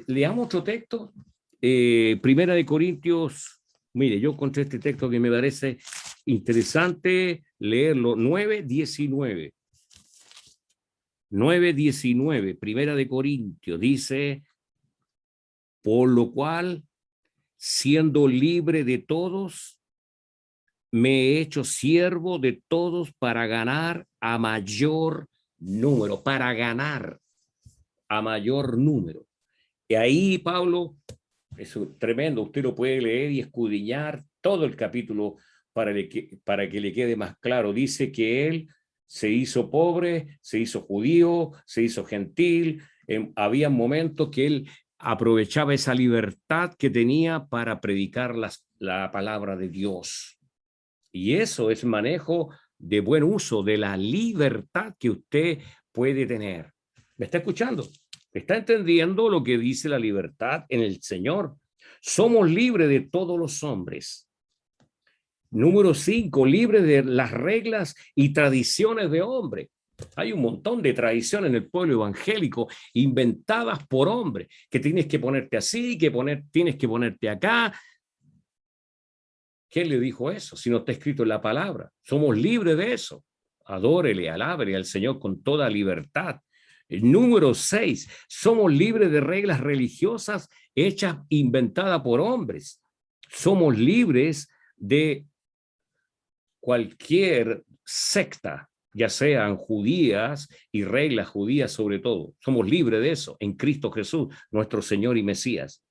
Leamos otro texto, Primera de Corintios. Mire, yo encontré este texto que me parece interesante leerlo, 9:19. 9:19, Primera de Corintios, dice, por lo cual, siendo libre de todos, me he hecho siervo de todos para ganar a mayor número, para ganar a mayor número. Y ahí, Pablo, es tremendo, usted lo puede leer y escudriñar todo el capítulo para que le quede más claro. Dice que él se hizo pobre, se hizo judío, se hizo gentil. Había momentos que él aprovechaba esa libertad que tenía para predicar la palabra de Dios. Y eso es manejo de buen uso de la libertad que usted puede tener. ¿Me está escuchando? ¿Está entendiendo lo que dice la libertad en el Señor? Somos libres de todos los hombres. Número 5, libres de las reglas y tradiciones de hombre. Hay un montón de tradiciones en el pueblo evangélico inventadas por hombres, que tienes que ponerte así, tienes que ponerte acá. ¿Quién le dijo eso? Si no está escrito en la palabra. Somos libres de eso. Adórele, alábele al Señor con toda libertad. El número 6, somos libres de reglas religiosas hechas, inventadas por hombres. Somos libres de cualquier secta, ya sean judías y reglas judías sobre todo. Somos libres de eso en Cristo Jesús, nuestro Señor y Mesías.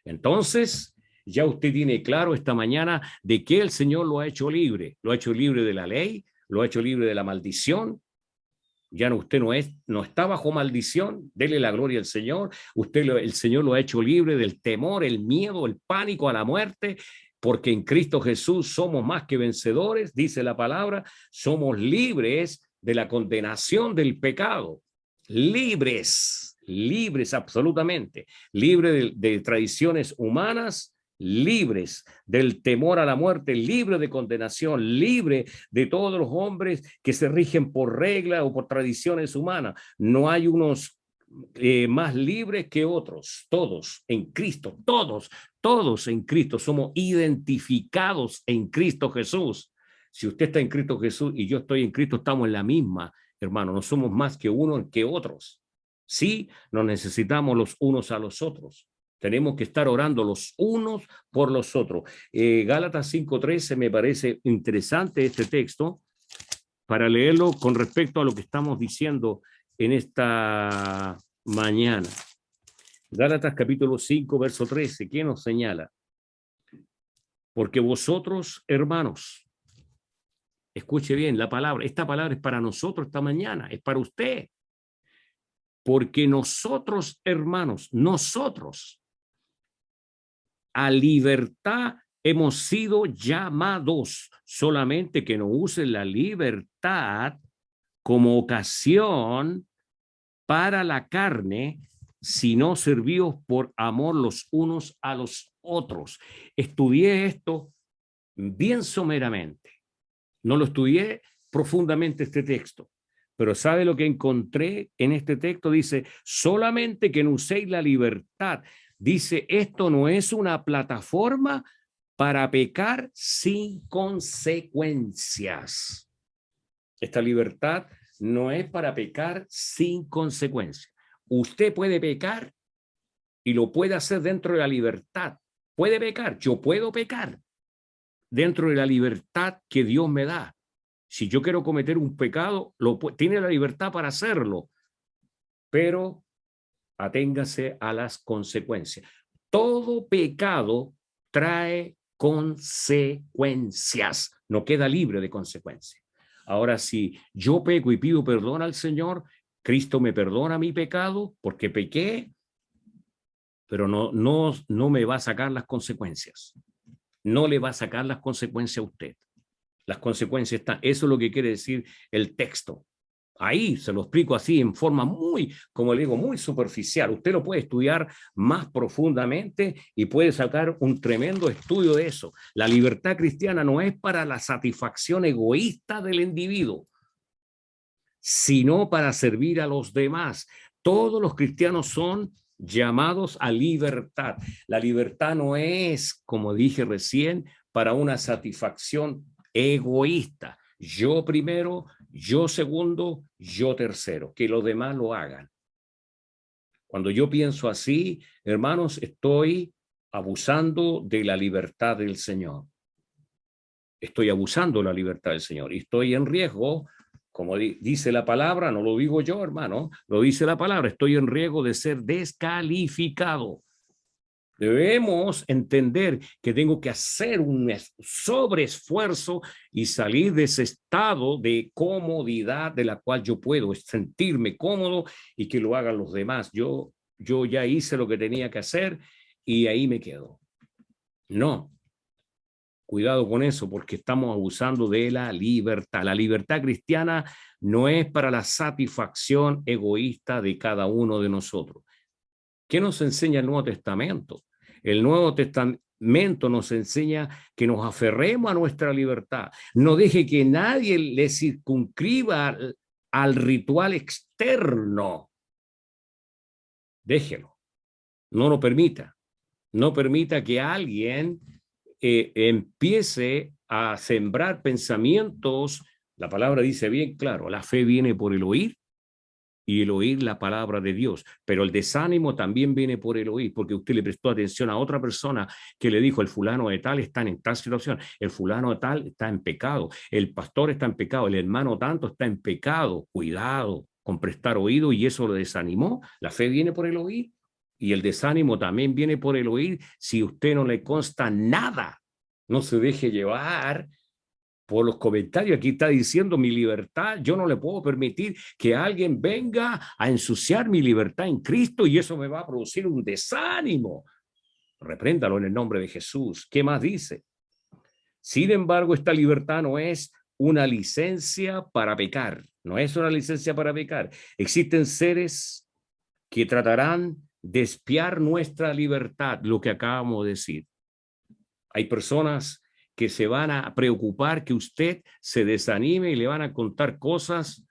Entonces, ya usted tiene claro esta mañana de que el Señor lo ha hecho libre. Lo ha hecho libre de la ley, lo ha hecho libre de la maldición. Ya no, usted no está bajo maldición. Dele la gloria al Señor. El Señor lo ha hecho libre del temor, el miedo, el pánico a la muerte, porque en Cristo Jesús somos más que vencedores, dice la palabra. Somos libres de la condenación del pecado. Libres, libres absolutamente. Libres de tradiciones humanas, libres del temor a la muerte, libre de condenación, libre de todos los hombres que se rigen por reglas o por tradiciones humanas. No hay unos más libres que otros, todos en Cristo, todos en Cristo, somos identificados en Cristo Jesús. Si usted está en Cristo Jesús y yo estoy en Cristo, estamos en la misma, hermano, no somos más que unos que otros. Sí, nos necesitamos los unos a los otros. Tenemos que estar orando los unos por los otros. Gálatas 5:13 me parece interesante este texto para leerlo con respecto a lo que estamos diciendo en esta mañana. Gálatas capítulo 5, verso 13, ¿qué nos señala? Porque vosotros, hermanos, escuche bien la palabra, esta palabra es para nosotros esta mañana, es para usted. Porque nosotros, hermanos, nosotros, a libertad hemos sido llamados, solamente que no usen la libertad como ocasión para la carne, sino servidos por amor los unos a los otros. Estudié esto bien someramente, no lo estudié profundamente este texto, pero ¿sabe lo que encontré en este texto? Dice, solamente que no uséis la libertad. Dice, esto no es una plataforma para pecar sin consecuencias. Esta libertad no es para pecar sin consecuencias. Usted puede pecar y lo puede hacer dentro de la libertad. Puede pecar, yo puedo pecar, dentro de la libertad que Dios me da. Si yo quiero cometer un pecado, tiene la libertad para hacerlo, pero aténgase a las consecuencias. Todo pecado trae consecuencias, no queda libre de consecuencias. Ahora, si yo peco y pido perdón al Señor, Cristo me perdona mi pecado porque pequé, pero no me va a sacar las consecuencias. No le va a sacar las consecuencias a usted. Las consecuencias están, eso es lo que quiere decir el texto. Ahí se lo explico así en forma muy, como le digo, muy superficial. Usted lo puede estudiar más profundamente y puede sacar un tremendo estudio de eso. La libertad cristiana no es para la satisfacción egoísta del individuo, sino para servir a los demás. Todos los cristianos son llamados a libertad. La libertad no es, como dije recién, para una satisfacción egoísta. Yo primero, yo segundo, yo tercero, que los demás lo hagan. Cuando yo pienso así, hermanos, estoy abusando de la libertad del Señor. Estoy abusando de la libertad del Señor y estoy en riesgo, como dice la palabra, no lo digo yo, hermano, lo dice la palabra, estoy en riesgo de ser descalificado. Debemos entender que tengo que hacer un sobreesfuerzo y salir de ese estado de comodidad de la cual yo puedo sentirme cómodo y que lo hagan los demás. Yo ya hice lo que tenía que hacer y ahí me quedo. No. Cuidado con eso, porque estamos abusando de la libertad. La libertad cristiana no es para la satisfacción egoísta de cada uno de nosotros. ¿Qué nos enseña el Nuevo Testamento? El Nuevo Testamento nos enseña que nos aferremos a nuestra libertad. No deje que nadie le circunscriba al ritual externo. Déjelo. No lo permita. No permita que alguien empiece a sembrar pensamientos. La palabra dice bien claro, la fe viene por el oír y el oír la palabra de Dios, pero el desánimo también viene por el oír, porque usted le prestó atención a otra persona que le dijo, el fulano de tal está en tal situación, el fulano de tal está en pecado, el pastor está en pecado, el hermano tanto está en pecado. Cuidado con prestar oído, y eso lo desanimó. La fe viene por el oír y el desánimo también viene por el oír. Si usted no le consta nada, no se deje llevar por los comentarios. Aquí está diciendo mi libertad. Yo no le puedo permitir que alguien venga a ensuciar mi libertad en Cristo y eso me va a producir un desánimo. Repréndalo en el nombre de Jesús. ¿Qué más dice? Sin embargo, esta libertad no es una licencia para pecar. No es una licencia para pecar. Existen seres que tratarán de espiar nuestra libertad, lo que acabamos de decir. Hay personas que se van a preocupar que usted se desanime y le van a contar cosas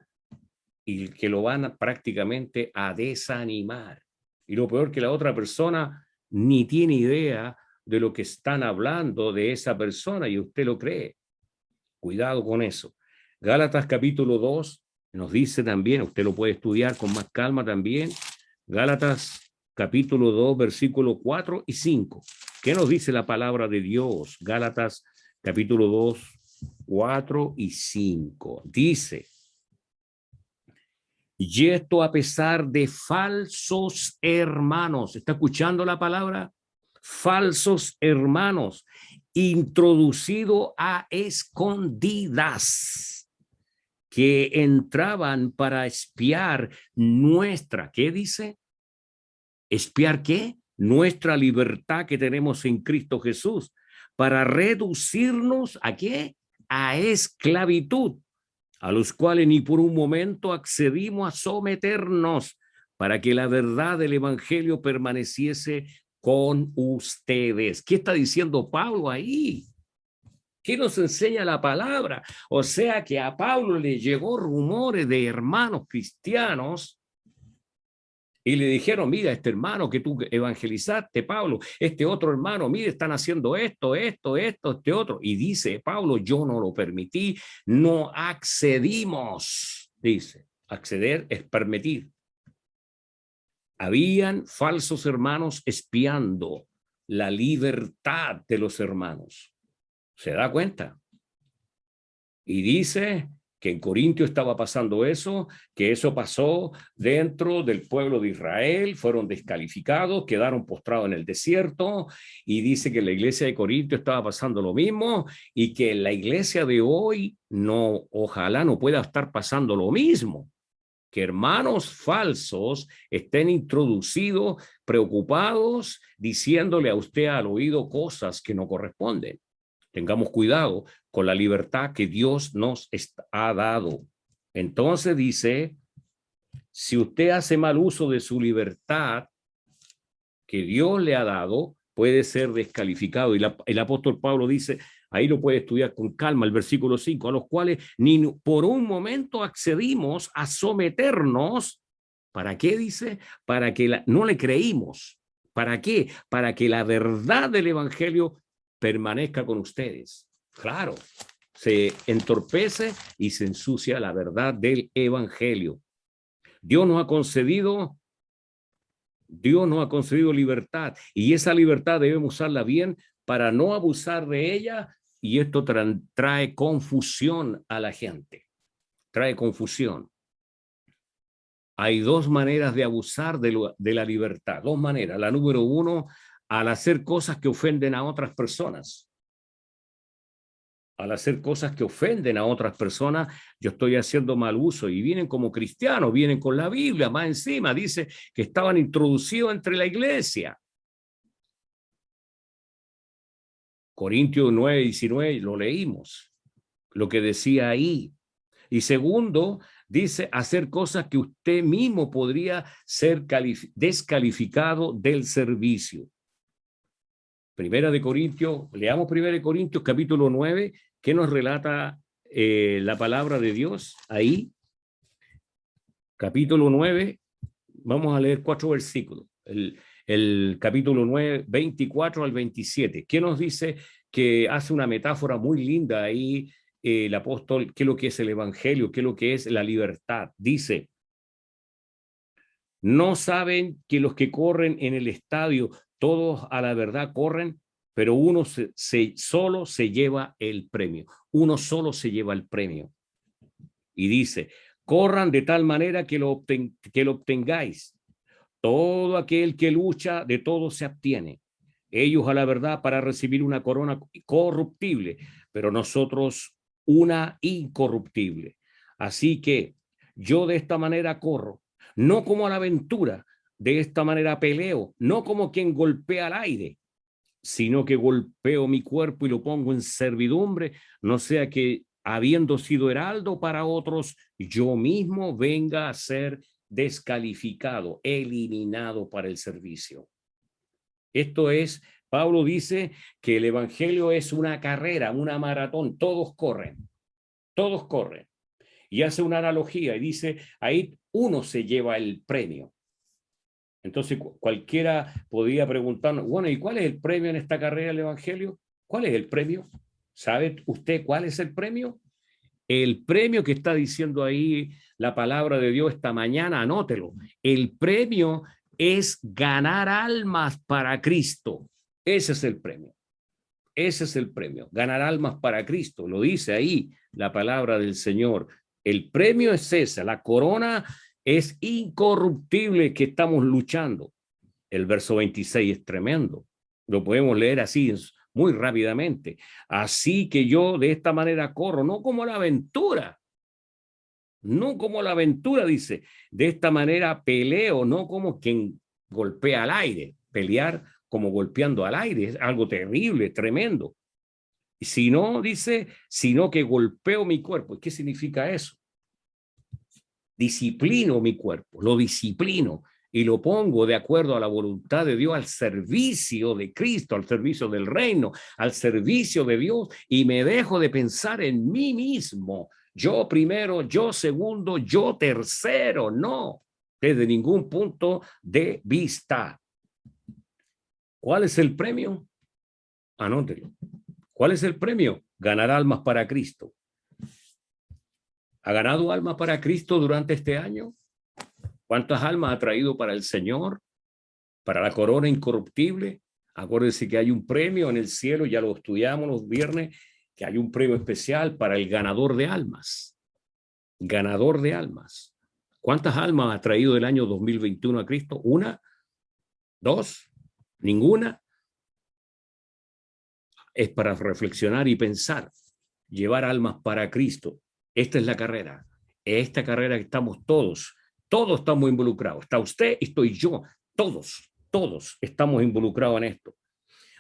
y que lo van prácticamente a desanimar. Y lo peor, que la otra persona ni tiene idea de lo que están hablando de esa persona y usted lo cree. Cuidado con eso. Gálatas capítulo 2 nos dice también, usted lo puede estudiar con más calma también, Gálatas capítulo 2, versículo 4 y 5. ¿Qué nos dice la palabra de Dios? Gálatas capítulo 2, 4 y 5. Dice, y esto a pesar de falsos hermanos. ¿Está escuchando la palabra? Falsos hermanos, introducido a escondidas, que entraban para espiar nuestra, ¿qué dice? ¿Espiar qué? Nuestra libertad que tenemos en Cristo Jesús, para reducirnos ¿a qué? A esclavitud, a los cuales ni por un momento accedimos a someternos, para que la verdad del evangelio permaneciese con ustedes. ¿Qué está diciendo Pablo ahí? ¿Qué nos enseña la palabra? O sea que a Pablo le llegó rumores de hermanos cristianos y le dijeron, mira, este hermano que tú evangelizaste, Pablo, este otro hermano, mire, están haciendo esto, este otro. Y dice Pablo, yo no lo permití, no accedimos. Dice, acceder es permitir. Habían falsos hermanos espiando la libertad de los hermanos. ¿Se da cuenta? Y dice que en Corintio estaba pasando eso, que eso pasó dentro del pueblo de Israel, fueron descalificados, quedaron postrados en el desierto, y dice que en la iglesia de Corintio estaba pasando lo mismo, y que en la iglesia de hoy no, ojalá no pueda estar pasando lo mismo, que hermanos falsos estén introducidos, preocupados, diciéndole a usted al oído cosas que no corresponden. Tengamos cuidado con la libertad que Dios nos ha dado. Entonces dice, si usted hace mal uso de su libertad que Dios le ha dado, puede ser descalificado. Y el apóstol Pablo dice, ahí lo puede estudiar con calma, el versículo 5, a los cuales ni por un momento accedimos a someternos. ¿Para qué dice? Para que no le creímos. ¿Para qué? Para que la verdad del evangelio permanezca con ustedes. Claro, se entorpece y se ensucia la verdad del evangelio. Dios nos ha concedido libertad, y esa libertad debemos usarla bien para no abusar de ella, y esto trae confusión a la gente. Trae confusión. Hay dos maneras de abusar de la libertad, dos maneras. La número uno, al hacer cosas que ofenden a otras personas. Al hacer cosas que ofenden a otras personas, yo estoy haciendo mal uso, y vienen como cristianos, vienen con la Biblia, más encima dice que estaban introducidos entre la iglesia. Corintios 9:19 lo leímos, lo que decía ahí. Y segundo, dice hacer cosas que usted mismo podría ser descalificado del servicio. Primera de Corintios, leamos Primera de Corintios capítulo 9, que nos relata la palabra de Dios ahí. Capítulo 9, vamos a leer 4 versículos. El capítulo 9, 24 al 27, que nos dice, que hace una metáfora muy linda ahí el apóstol, qué es lo que es el evangelio, qué es lo que es la libertad. Dice, ¿no saben que los que corren en el estadio, todos a la verdad corren, pero uno solo se lleva el premio? Uno solo se lleva el premio. Y dice, corran de tal manera que lo obtengáis. Todo aquel que lucha, de todo se abstiene. Ellos a la verdad para recibir una corona corruptible, pero nosotros una incorruptible. Así que yo de esta manera corro, no como a la aventura, de esta manera peleo, no como quien golpea al aire, sino que golpeo mi cuerpo y lo pongo en servidumbre, no sea que, habiendo sido heraldo para otros, yo mismo venga a ser descalificado, eliminado para el servicio. Esto es, Pablo dice que el evangelio es una carrera, una maratón, todos corren. Y hace una analogía y dice, ahí uno se lleva el premio. Entonces cualquiera podría preguntarnos, bueno, ¿y cuál es el premio en esta carrera del evangelio? ¿Cuál es el premio? ¿Sabe usted cuál es el premio? El premio que está diciendo ahí la palabra de Dios esta mañana, anótelo. El premio es ganar almas para Cristo. Ese es el premio. Ese es el premio, ganar almas para Cristo. Lo dice ahí la palabra del Señor. El premio es esa, la corona es incorruptible que estamos luchando. El verso 26 es tremendo. Lo podemos leer así muy rápidamente. Así que yo de esta manera corro, no como la aventura. No como la aventura, dice. De esta manera peleo, no como quien golpea al aire. Pelear como golpeando al aire es algo terrible, tremendo. Si no, dice, sino que golpeo mi cuerpo. ¿Qué significa eso? Disciplino mi cuerpo, lo disciplino y lo pongo de acuerdo a la voluntad de Dios, al servicio de Cristo, al servicio del reino, al servicio de Dios, y me dejo de pensar en mí mismo. Yo primero, yo segundo, yo tercero. No, desde ningún punto de vista. ¿Cuál es el premio? Anótelo. ¿Cuál es el premio? Ganar almas para Cristo. ¿Ha ganado almas para Cristo durante este año? ¿Cuántas almas ha traído para el Señor? Para la corona incorruptible. Acuérdense que hay un premio en el cielo, ya lo estudiamos los viernes, que hay un premio especial para el ganador de almas. Ganador de almas. ¿Cuántas almas ha traído el año 2021 a Cristo? ¿Una? ¿Dos? ¿Ninguna? Es para reflexionar y pensar. Llevar almas para Cristo. Esta es la carrera. Esta carrera que estamos todos estamos involucrados. Está usted, estoy yo. Todos estamos involucrados en esto.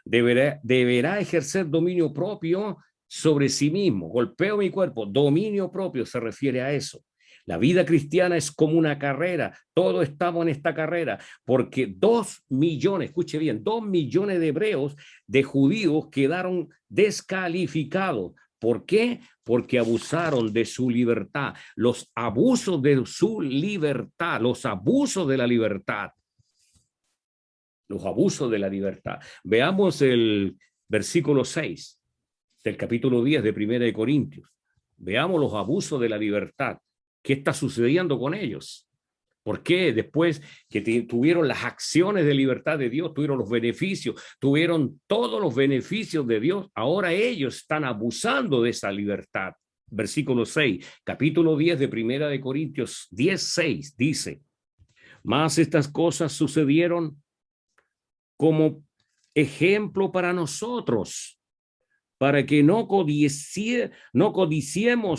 Deberá ejercer dominio propio sobre sí mismo. Golpeo mi cuerpo. Dominio propio se refiere a eso. La vida cristiana es como una carrera. Todos estamos en esta carrera porque 2 millones, escuche bien, 2 millones de hebreos, de judíos quedaron descalificados. ¿Por qué? Porque abusaron de su libertad. Los abusos de su libertad, los abusos de la libertad. Los abusos de la libertad. Veamos el versículo 6 del capítulo 10 de Primera de Corintios. Veamos los abusos de la libertad. ¿Qué está sucediendo con ellos? ¿Por qué después que tuvieron las acciones de libertad de Dios, tuvieron los beneficios, tuvieron todos los beneficios de Dios, ahora ellos están abusando de esa libertad? Versículo 6, capítulo 10 de Primera de Corintios 10:6 dice: mas estas cosas sucedieron como ejemplo para nosotros, para que no codiciemos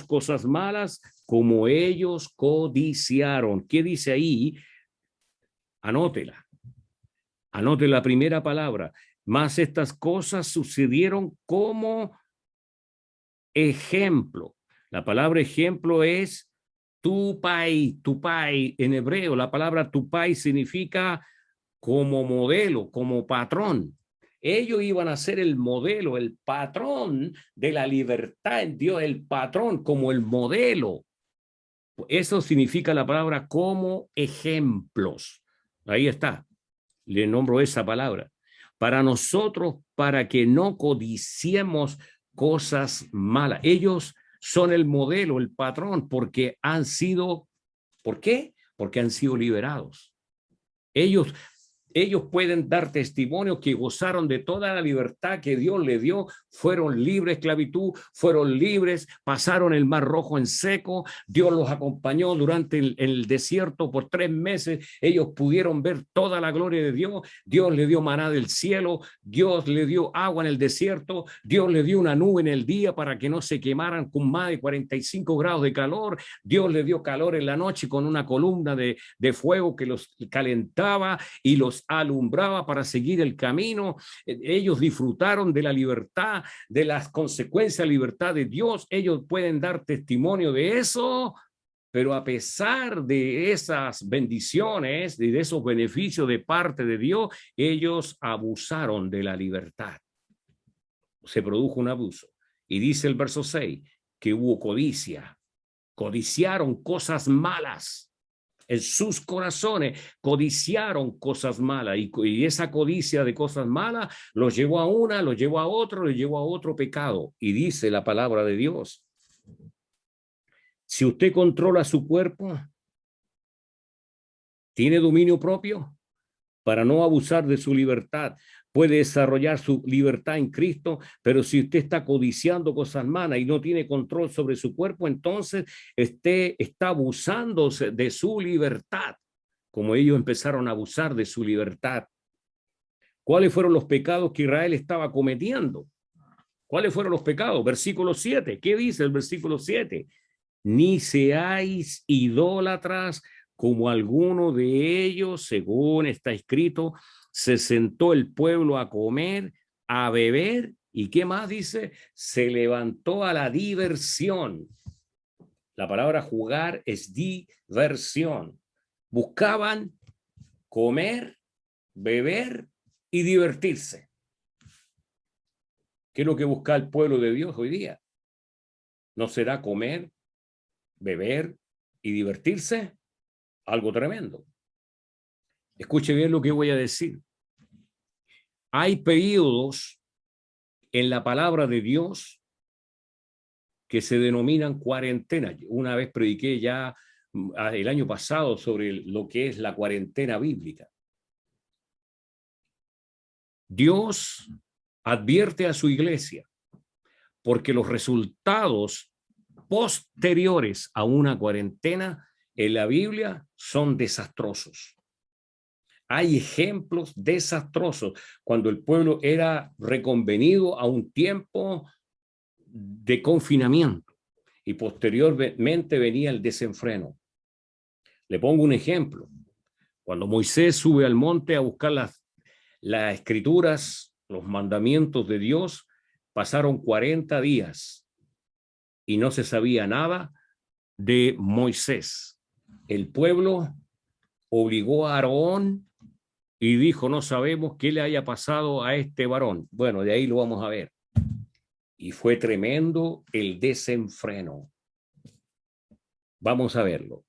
cosas malas como ellos codiciaron. ¿Qué dice ahí? Anótela. Anote la primera palabra. Mas estas cosas sucedieron como ejemplo. La palabra ejemplo es tupai. Tupai en hebreo, la palabra tupai significa como modelo, como patrón. Ellos iban a ser el modelo, el patrón de la libertad en Dios, el patrón como el modelo. Eso significa la palabra como ejemplos. Ahí está. Le nombro esa palabra. Para nosotros, para que no codiciemos cosas malas. Ellos son el modelo, el patrón, porque han sido, ¿por qué? Porque han sido liberados. Ellos pueden dar testimonio que gozaron de toda la libertad que Dios les dio, fueron libres de esclavitud, fueron libres, pasaron el Mar Rojo en seco, Dios los acompañó durante el desierto por 3 meses, ellos pudieron ver toda la gloria de Dios, Dios les dio maná del cielo, Dios les dio agua en el desierto, Dios les dio una nube en el día para que no se quemaran con más de 45 grados de calor, Dios les dio calor en la noche con una columna de fuego que los calentaba y los alumbraba para seguir el camino. Ellos disfrutaron de la libertad, de las consecuencias de la libertad de Dios. Ellos pueden dar testimonio de eso, pero a pesar de esas bendiciones y de esos beneficios de parte de Dios, ellos abusaron de la libertad. Se produjo un abuso. Y dice el verso 6 que hubo codicia. Codiciaron cosas malas. En sus corazones codiciaron cosas malas y esa codicia de cosas malas los llevó a una, los llevó a otro, los llevó a otro pecado. Y dice la palabra de Dios: si usted controla su cuerpo, tiene dominio propio para no abusar de su libertad, puede desarrollar su libertad en Cristo, pero si usted está codiciando cosas malas y no tiene control sobre su cuerpo, entonces está abusando de su libertad, como ellos empezaron a abusar de su libertad. ¿Cuáles fueron los pecados que Israel estaba cometiendo? ¿Cuáles fueron los pecados? Versículo 7. ¿Qué dice el versículo 7? Ni seáis idólatras como alguno de ellos, según está escrito, se sentó el pueblo a comer, a beber, ¿y qué más dice? Se levantó a la diversión. La palabra jugar es diversión. Buscaban comer, beber y divertirse. ¿Qué es lo que busca el pueblo de Dios hoy día? ¿No será comer, beber y divertirse? Algo tremendo. Escuche bien lo que voy a decir. Hay periodos en la palabra de Dios que se denominan cuarentena. Una vez prediqué ya el año pasado sobre lo que es la cuarentena bíblica. Dios advierte a su iglesia porque los resultados posteriores a una cuarentena en la Biblia son desastrosos. Hay ejemplos desastrosos cuando el pueblo era reconvenido a un tiempo de confinamiento y posteriormente venía el desenfreno. Le pongo un ejemplo. Cuando Moisés sube al monte a buscar las escrituras, los mandamientos de Dios, pasaron 40 días y no se sabía nada de Moisés. El pueblo obligó a Aarón y dijo, no sabemos qué le haya pasado a este varón. Bueno, de ahí lo vamos a ver. Y fue tremendo el desenfreno. Vamos a verlo.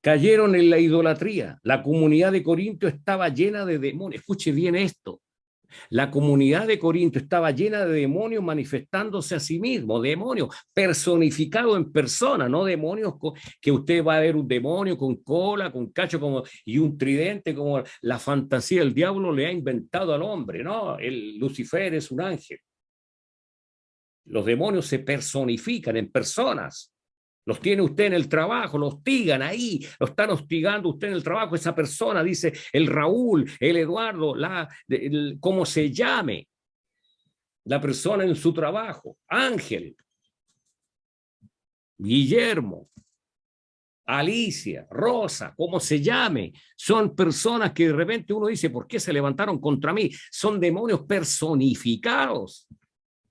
Cayeron en la idolatría. La comunidad de Corinto estaba llena de demonios. Escuche bien esto. La comunidad de Corinto estaba llena de demonios manifestándose a sí mismos, demonios personificados en persona, no demonios que usted va a ver un demonio con cola, con cacho y un tridente como la fantasía del diablo le ha inventado al hombre, no, el Lucifer es un ángel. Los demonios se personifican en personas. Los tiene usted en el trabajo, los hostigan ahí, lo están hostigando usted en el trabajo. Esa persona dice el Raúl, el Eduardo, como se llame la persona en su trabajo, Ángel, Guillermo, Alicia, Rosa, como se llame, son personas que de repente uno dice, ¿por qué se levantaron contra mí? Son demonios personificados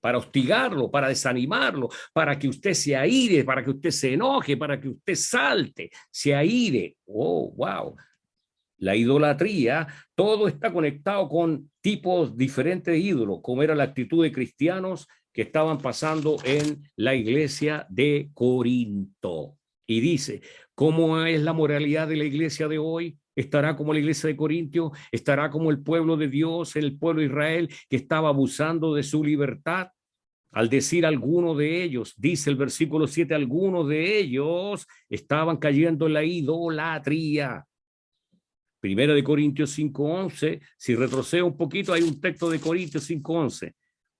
para hostigarlo, para desanimarlo, para que usted se aire, para que usted se enoje, para que usted salte, se aire. Oh, wow. La idolatría, todo está conectado con tipos diferentes de ídolos, como era la actitud de cristianos que estaban pasando en la iglesia de Corinto. Y dice, ¿cómo es la moralidad de la iglesia de hoy? ¿Estará como la iglesia de Corintio? ¿Estará como el pueblo de Dios, el pueblo de Israel, que estaba abusando de su libertad? Al decir algunos de ellos, dice el versículo 7, algunos de ellos estaban cayendo en la idolatría. Primera de Corintios 5:11, si retrocedo un poquito, hay un texto de Corintios 5:11.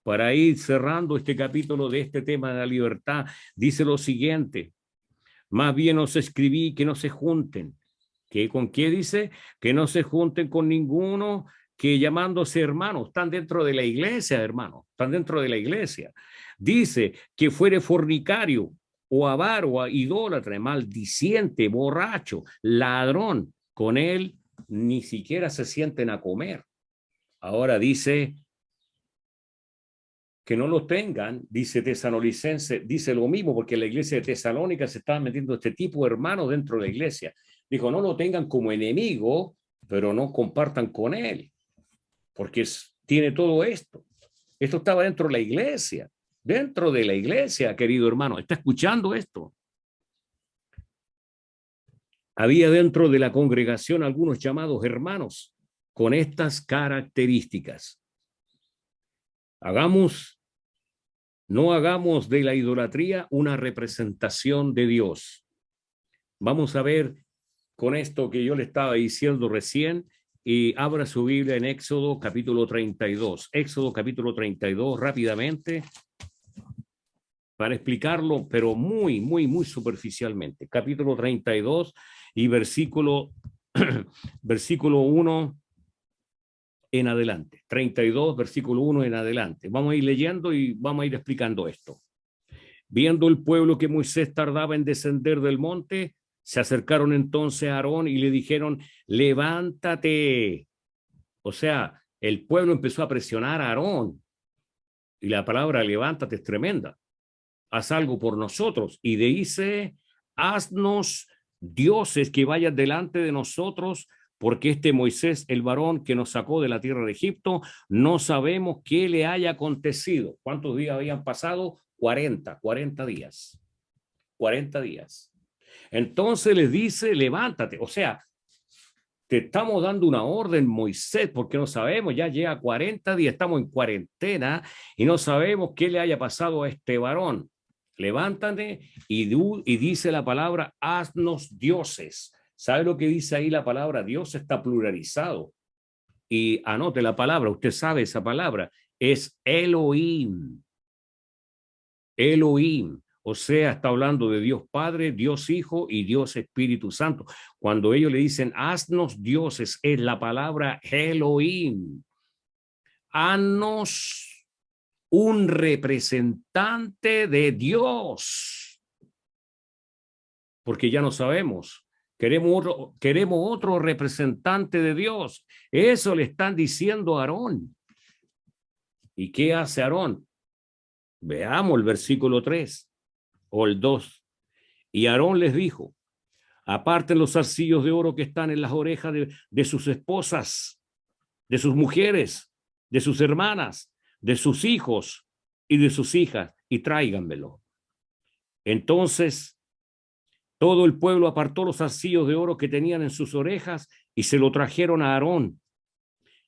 Para ir cerrando este capítulo de este tema de la libertad, dice lo siguiente, más bien os escribí que no se junten. ¿Con qué dice? Que no se junten con ninguno que llamándose hermanos, están dentro de la iglesia, hermanos, están dentro de la iglesia. Dice que fuere fornicario o avaro, o idólatra, maldiciente, borracho, ladrón, con él ni siquiera se sienten a comer. Ahora dice que no lo tengan, dice Tesalonicense, dice lo mismo, porque la iglesia de Tesalónica se estaba metiendo este tipo de hermanos dentro de la iglesia. Dijo, no lo tengan como enemigo, pero no compartan con él, porque tiene todo esto. Esto estaba dentro de la iglesia, querido hermano. ¿Está escuchando esto? Había dentro de la congregación algunos llamados hermanos con estas características. No hagamos de la idolatría una representación de Dios. Vamos a ver con esto que yo le estaba diciendo recién, y abra su Biblia en Éxodo capítulo 32. Éxodo capítulo 32, rápidamente, para explicarlo, pero muy, muy, muy superficialmente. Capítulo 32 y versículo 1 en adelante. 32, versículo 1 en adelante. Vamos a ir leyendo y vamos a ir explicando esto. Viendo el pueblo que Moisés tardaba en descender del monte, se acercaron entonces a Aarón y le dijeron, levántate. O sea, el pueblo empezó a presionar a Aarón. Y la palabra levántate es tremenda. Haz algo por nosotros. Y dice, haznos dioses que vayan delante de nosotros, porque este Moisés, el varón que nos sacó de la tierra de Egipto, no sabemos qué le haya acontecido. ¿Cuántos días habían pasado? 40 días. 40 días. Entonces les dice, levántate. O sea, te estamos dando una orden, Moisés, porque no sabemos, ya llega 40 días, estamos en cuarentena y no sabemos qué le haya pasado a este varón. Levántate y dice la palabra, haznos dioses. ¿Sabe lo que dice ahí la palabra? Dios está pluralizado. Y anote la palabra, usted sabe esa palabra, es Elohim. Elohim. O sea, está hablando de Dios Padre, Dios Hijo y Dios Espíritu Santo. Cuando ellos le dicen, haznos dioses, es la palabra Elohim. Haznos un representante de Dios. Porque ya no sabemos. Queremos otro representante de Dios. Eso le están diciendo a Aarón. ¿Y qué hace Aarón? Veamos el versículo 3 o el 2. Y Aarón les dijo, aparten los zarcillos de oro que están en las orejas de sus esposas, de sus mujeres, de sus hermanas, de sus hijos y de sus hijas, y tráiganmelo. Entonces todo el pueblo apartó los zarcillos de oro que tenían en sus orejas y se lo trajeron a Aarón.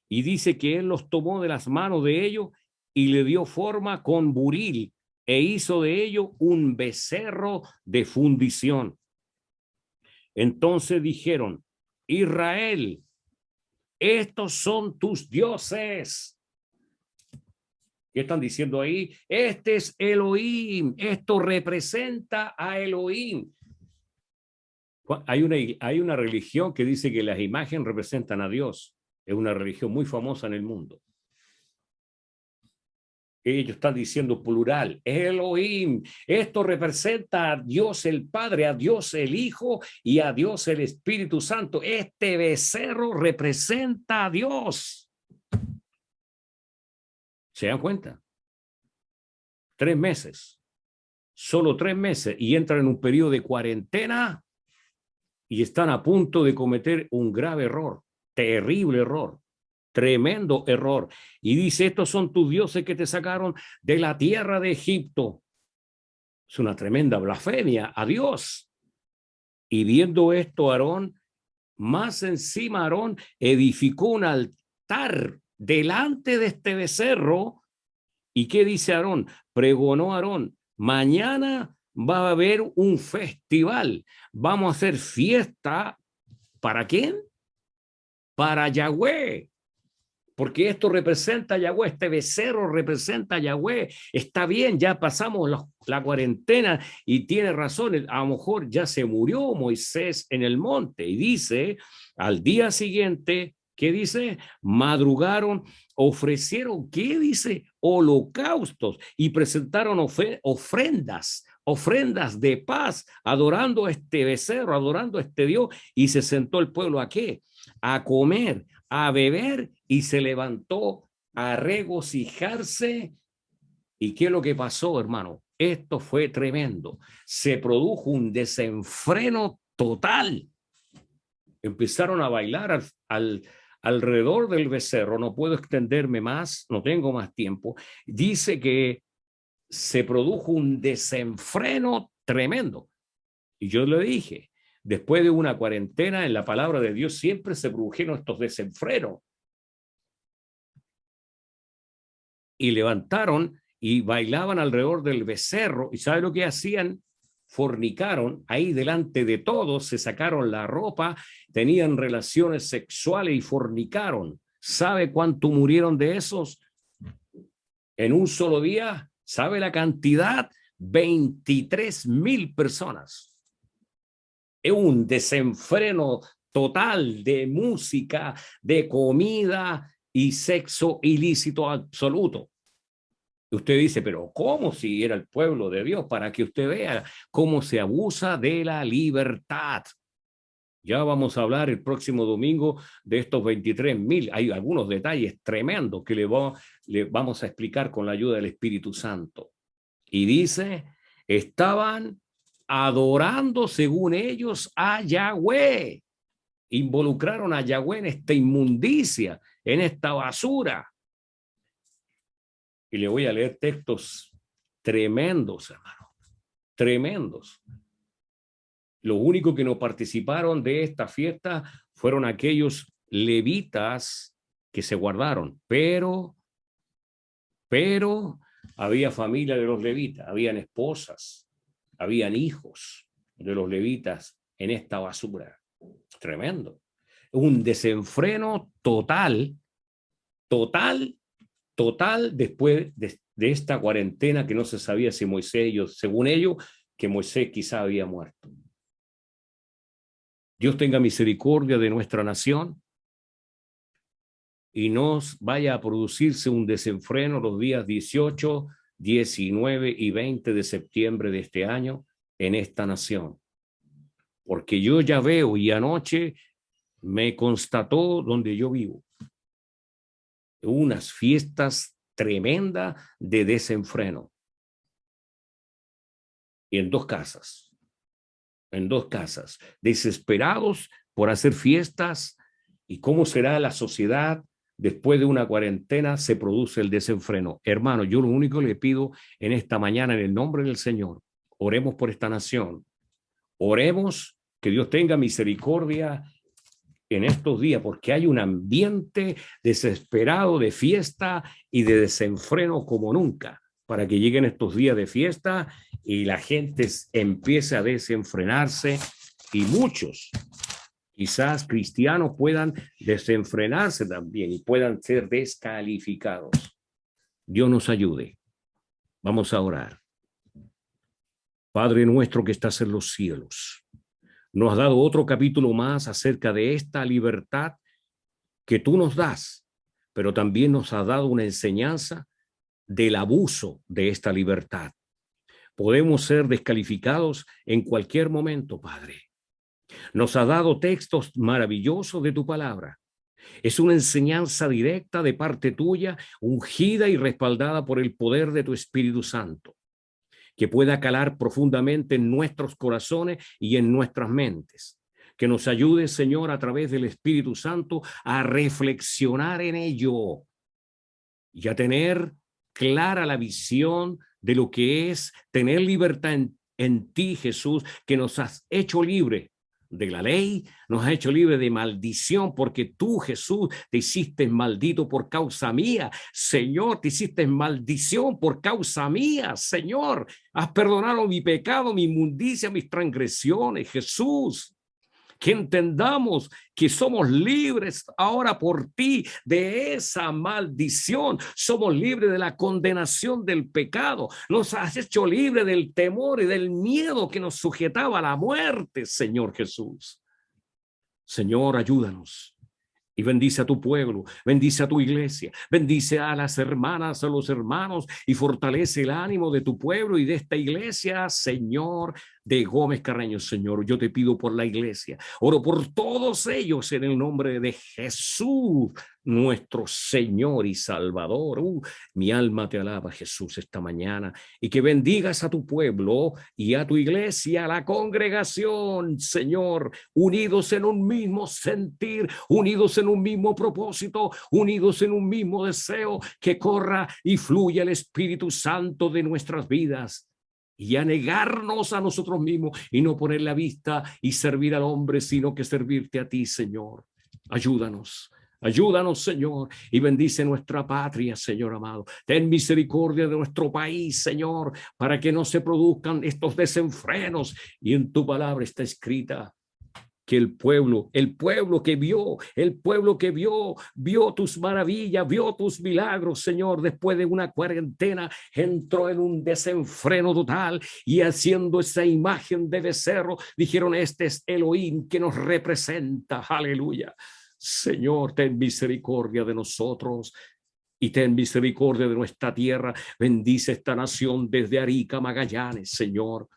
Y dice que él los tomó de las manos de ellos y le dio forma con buril e hizo de ello un becerro de fundición. Entonces dijeron, Israel, estos son tus dioses. ¿Qué están diciendo ahí? Este es Elohim, esto representa a Elohim. Hay una religión que dice que las imágenes representan a Dios. Es una religión muy famosa en el mundo. Ellos están diciendo plural, Elohim. Esto representa a Dios el Padre, a Dios el Hijo y a Dios el Espíritu Santo. Este becerro representa a Dios. ¿Se dan cuenta? 3 meses. Solo 3 meses y entran en un periodo de cuarentena y están a punto de cometer un grave error, terrible error. Tremendo error. Y dice, estos son tus dioses que te sacaron de la tierra de Egipto. Es una tremenda blasfemia a Dios. Y viendo esto, Aarón, más encima Aarón edificó un altar delante de este becerro. ¿Y qué dice Aarón? Pregonó Aarón, mañana va a haber un festival. Vamos a hacer fiesta. ¿Para quién? Para Yahweh. Porque esto representa a Yahweh, este becerro representa a Yahweh. Está bien, ya pasamos la cuarentena y tiene razón, a lo mejor ya se murió Moisés en el monte. Y dice, al día siguiente, ¿qué dice? Madrugaron, ofrecieron, ¿qué dice? Holocaustos y presentaron ofrendas de paz, adorando a este becerro, adorando a este Dios. Y se sentó el pueblo ¿a qué? A comer, a beber y se levantó a regocijarse. ¿Y qué es lo que pasó, hermano? Esto fue tremendo. Se produjo un desenfreno total. Empezaron a bailar alrededor del becerro. No puedo extenderme más, no tengo más tiempo. Dice que se produjo un desenfreno tremendo. Y yo le dije, después de una cuarentena, en la palabra de Dios siempre se produjeron estos desenfrenos. Y levantaron y bailaban alrededor del becerro. ¿Y sabe lo que hacían? Fornicaron ahí delante de todos, se sacaron la ropa, tenían relaciones sexuales y fornicaron. ¿Sabe cuánto murieron de esos? En un solo día, ¿sabe la cantidad? 23,000 personas. Es un desenfreno total de música, de comida y sexo ilícito absoluto. Usted dice, pero ¿cómo si era el pueblo de Dios? Para que usted vea cómo se abusa de la libertad. Ya vamos a hablar el próximo domingo de estos 23,000. Hay algunos detalles tremendos que le vamos a explicar con la ayuda del Espíritu Santo. Y dice, estaban adorando según ellos a Yahweh. Involucraron a Yahweh en esta inmundicia, en esta basura. Y le voy a leer textos tremendos, hermano, tremendos. Lo único que no participaron de esta fiesta fueron aquellos levitas que se guardaron, pero había familia de los levitas, habían esposas, habían hijos de los levitas en esta basura. Tremendo. Un desenfreno total total después de esta cuarentena que no se sabía si Moisés, según ellos, que Moisés quizá había muerto. Dios tenga misericordia de nuestra nación y nos vaya a producirse un desenfreno los días 18, 19 y 20 de septiembre de este año en esta nación. Porque yo ya veo y anoche me constató donde yo vivo unas fiestas tremendas de desenfreno. Y en dos casas, desesperados por hacer fiestas. ¿Y cómo será la sociedad después de una cuarentena? Se produce el desenfreno. Hermano, yo lo único que le pido en esta mañana, en el nombre del Señor, oremos por esta nación. Oremos que Dios tenga misericordia en estos días, porque hay un ambiente desesperado de fiesta y de desenfreno como nunca, para que lleguen estos días de fiesta y la gente empiece a desenfrenarse, y muchos, quizás cristianos, puedan desenfrenarse también y puedan ser descalificados. Dios nos ayude. Vamos a orar. Padre nuestro que estás en los cielos, nos has dado otro capítulo más acerca de esta libertad que tú nos das, pero también nos has dado una enseñanza del abuso de esta libertad. Podemos ser descalificados en cualquier momento, Padre. Nos has dado textos maravillosos de tu palabra. Es una enseñanza directa de parte tuya, ungida y respaldada por el poder de tu Espíritu Santo, que pueda calar profundamente en nuestros corazones y en nuestras mentes. Que nos ayude, Señor, a través del Espíritu Santo a reflexionar en ello y a tener clara la visión de lo que es tener libertad en ti, Jesús, que nos has hecho libre de la ley, nos has hecho libre de maldición, porque tú, Jesús, te hiciste maldito por causa mía. Señor, te hiciste maldición por causa mía. Señor, has perdonado mi pecado, mi inmundicia, mis transgresiones. Jesús, que entendamos que somos libres ahora por ti de esa maldición. Somos libres de la condenación del pecado. Nos has hecho libres del temor y del miedo que nos sujetaba a la muerte, Señor Jesús. Señor, ayúdanos. Y bendice a tu pueblo, bendice a tu iglesia, bendice a las hermanas, a los hermanos, y fortalece el ánimo de tu pueblo y de esta iglesia, Señor, de Gómez Carreño. Señor, yo te pido por la iglesia, oro por todos ellos en el nombre de Jesús, nuestro Señor y Salvador. Mi alma te alaba, Jesús, esta mañana, y que bendigas a tu pueblo y a tu iglesia, a la congregación, Señor, unidos en un mismo sentir, unidos en un mismo propósito, unidos en un mismo deseo, que corra y fluya el Espíritu Santo de nuestras vidas, y a negarnos a nosotros mismos y no poner la vista y servir al hombre, sino que servirte a ti, Señor. Ayúdanos. Ayúdanos, Señor, y bendice nuestra patria, Señor amado. Ten misericordia de nuestro país, Señor, para que no se produzcan estos desenfrenos. Y en tu palabra está escrita que el pueblo que vio tus maravillas, vio tus milagros, Señor, después de una cuarentena, entró en un desenfreno total, y haciendo esa imagen de becerro, dijeron: este es Elohim que nos representa. Aleluya. Señor, ten misericordia de nosotros y ten misericordia de nuestra tierra. Bendice esta nación desde Arica a Magallanes, Señor.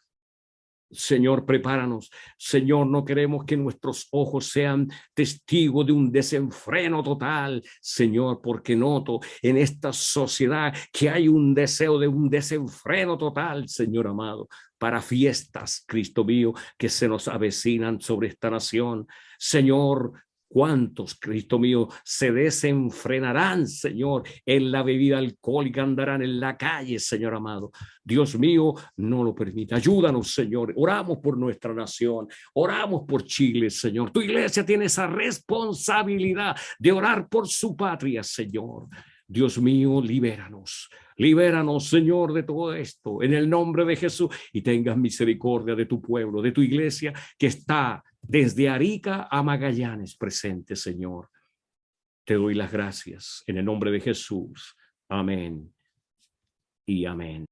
Señor, prepáranos. Señor, no queremos que nuestros ojos sean testigos de un desenfreno total, Señor, porque noto en esta sociedad que hay un deseo de un desenfreno total, Señor amado, para fiestas, Cristo mío, que se nos avecinan sobre esta nación. Señor, ¿cuántos, Cristo mío, se desenfrenarán, Señor, en la bebida alcohólica? Andarán en la calle, Señor amado. Dios mío, no lo permita. Ayúdanos, Señor. Oramos por nuestra nación. Oramos por Chile, Señor. Tu iglesia tiene esa responsabilidad de orar por su patria, Señor. Dios mío, libéranos. Libéranos, Señor, de todo esto, en el nombre de Jesús, y tengas misericordia de tu pueblo, de tu iglesia, que está desde Arica a Magallanes presente, Señor. Te doy las gracias en el nombre de Jesús. Amén y amén.